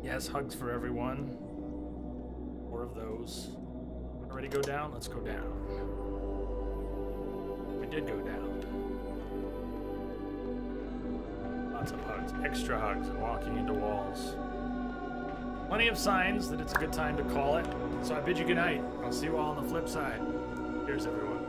Yes, hugs for everyone. More of those. Ready to go down? Let's go down. We did go down. Lots of hugs, extra hugs, and walking into walls. Plenty of signs that it's a good time to call it. So I bid you good night. I'll see you all on the flip side. Cheers, everyone.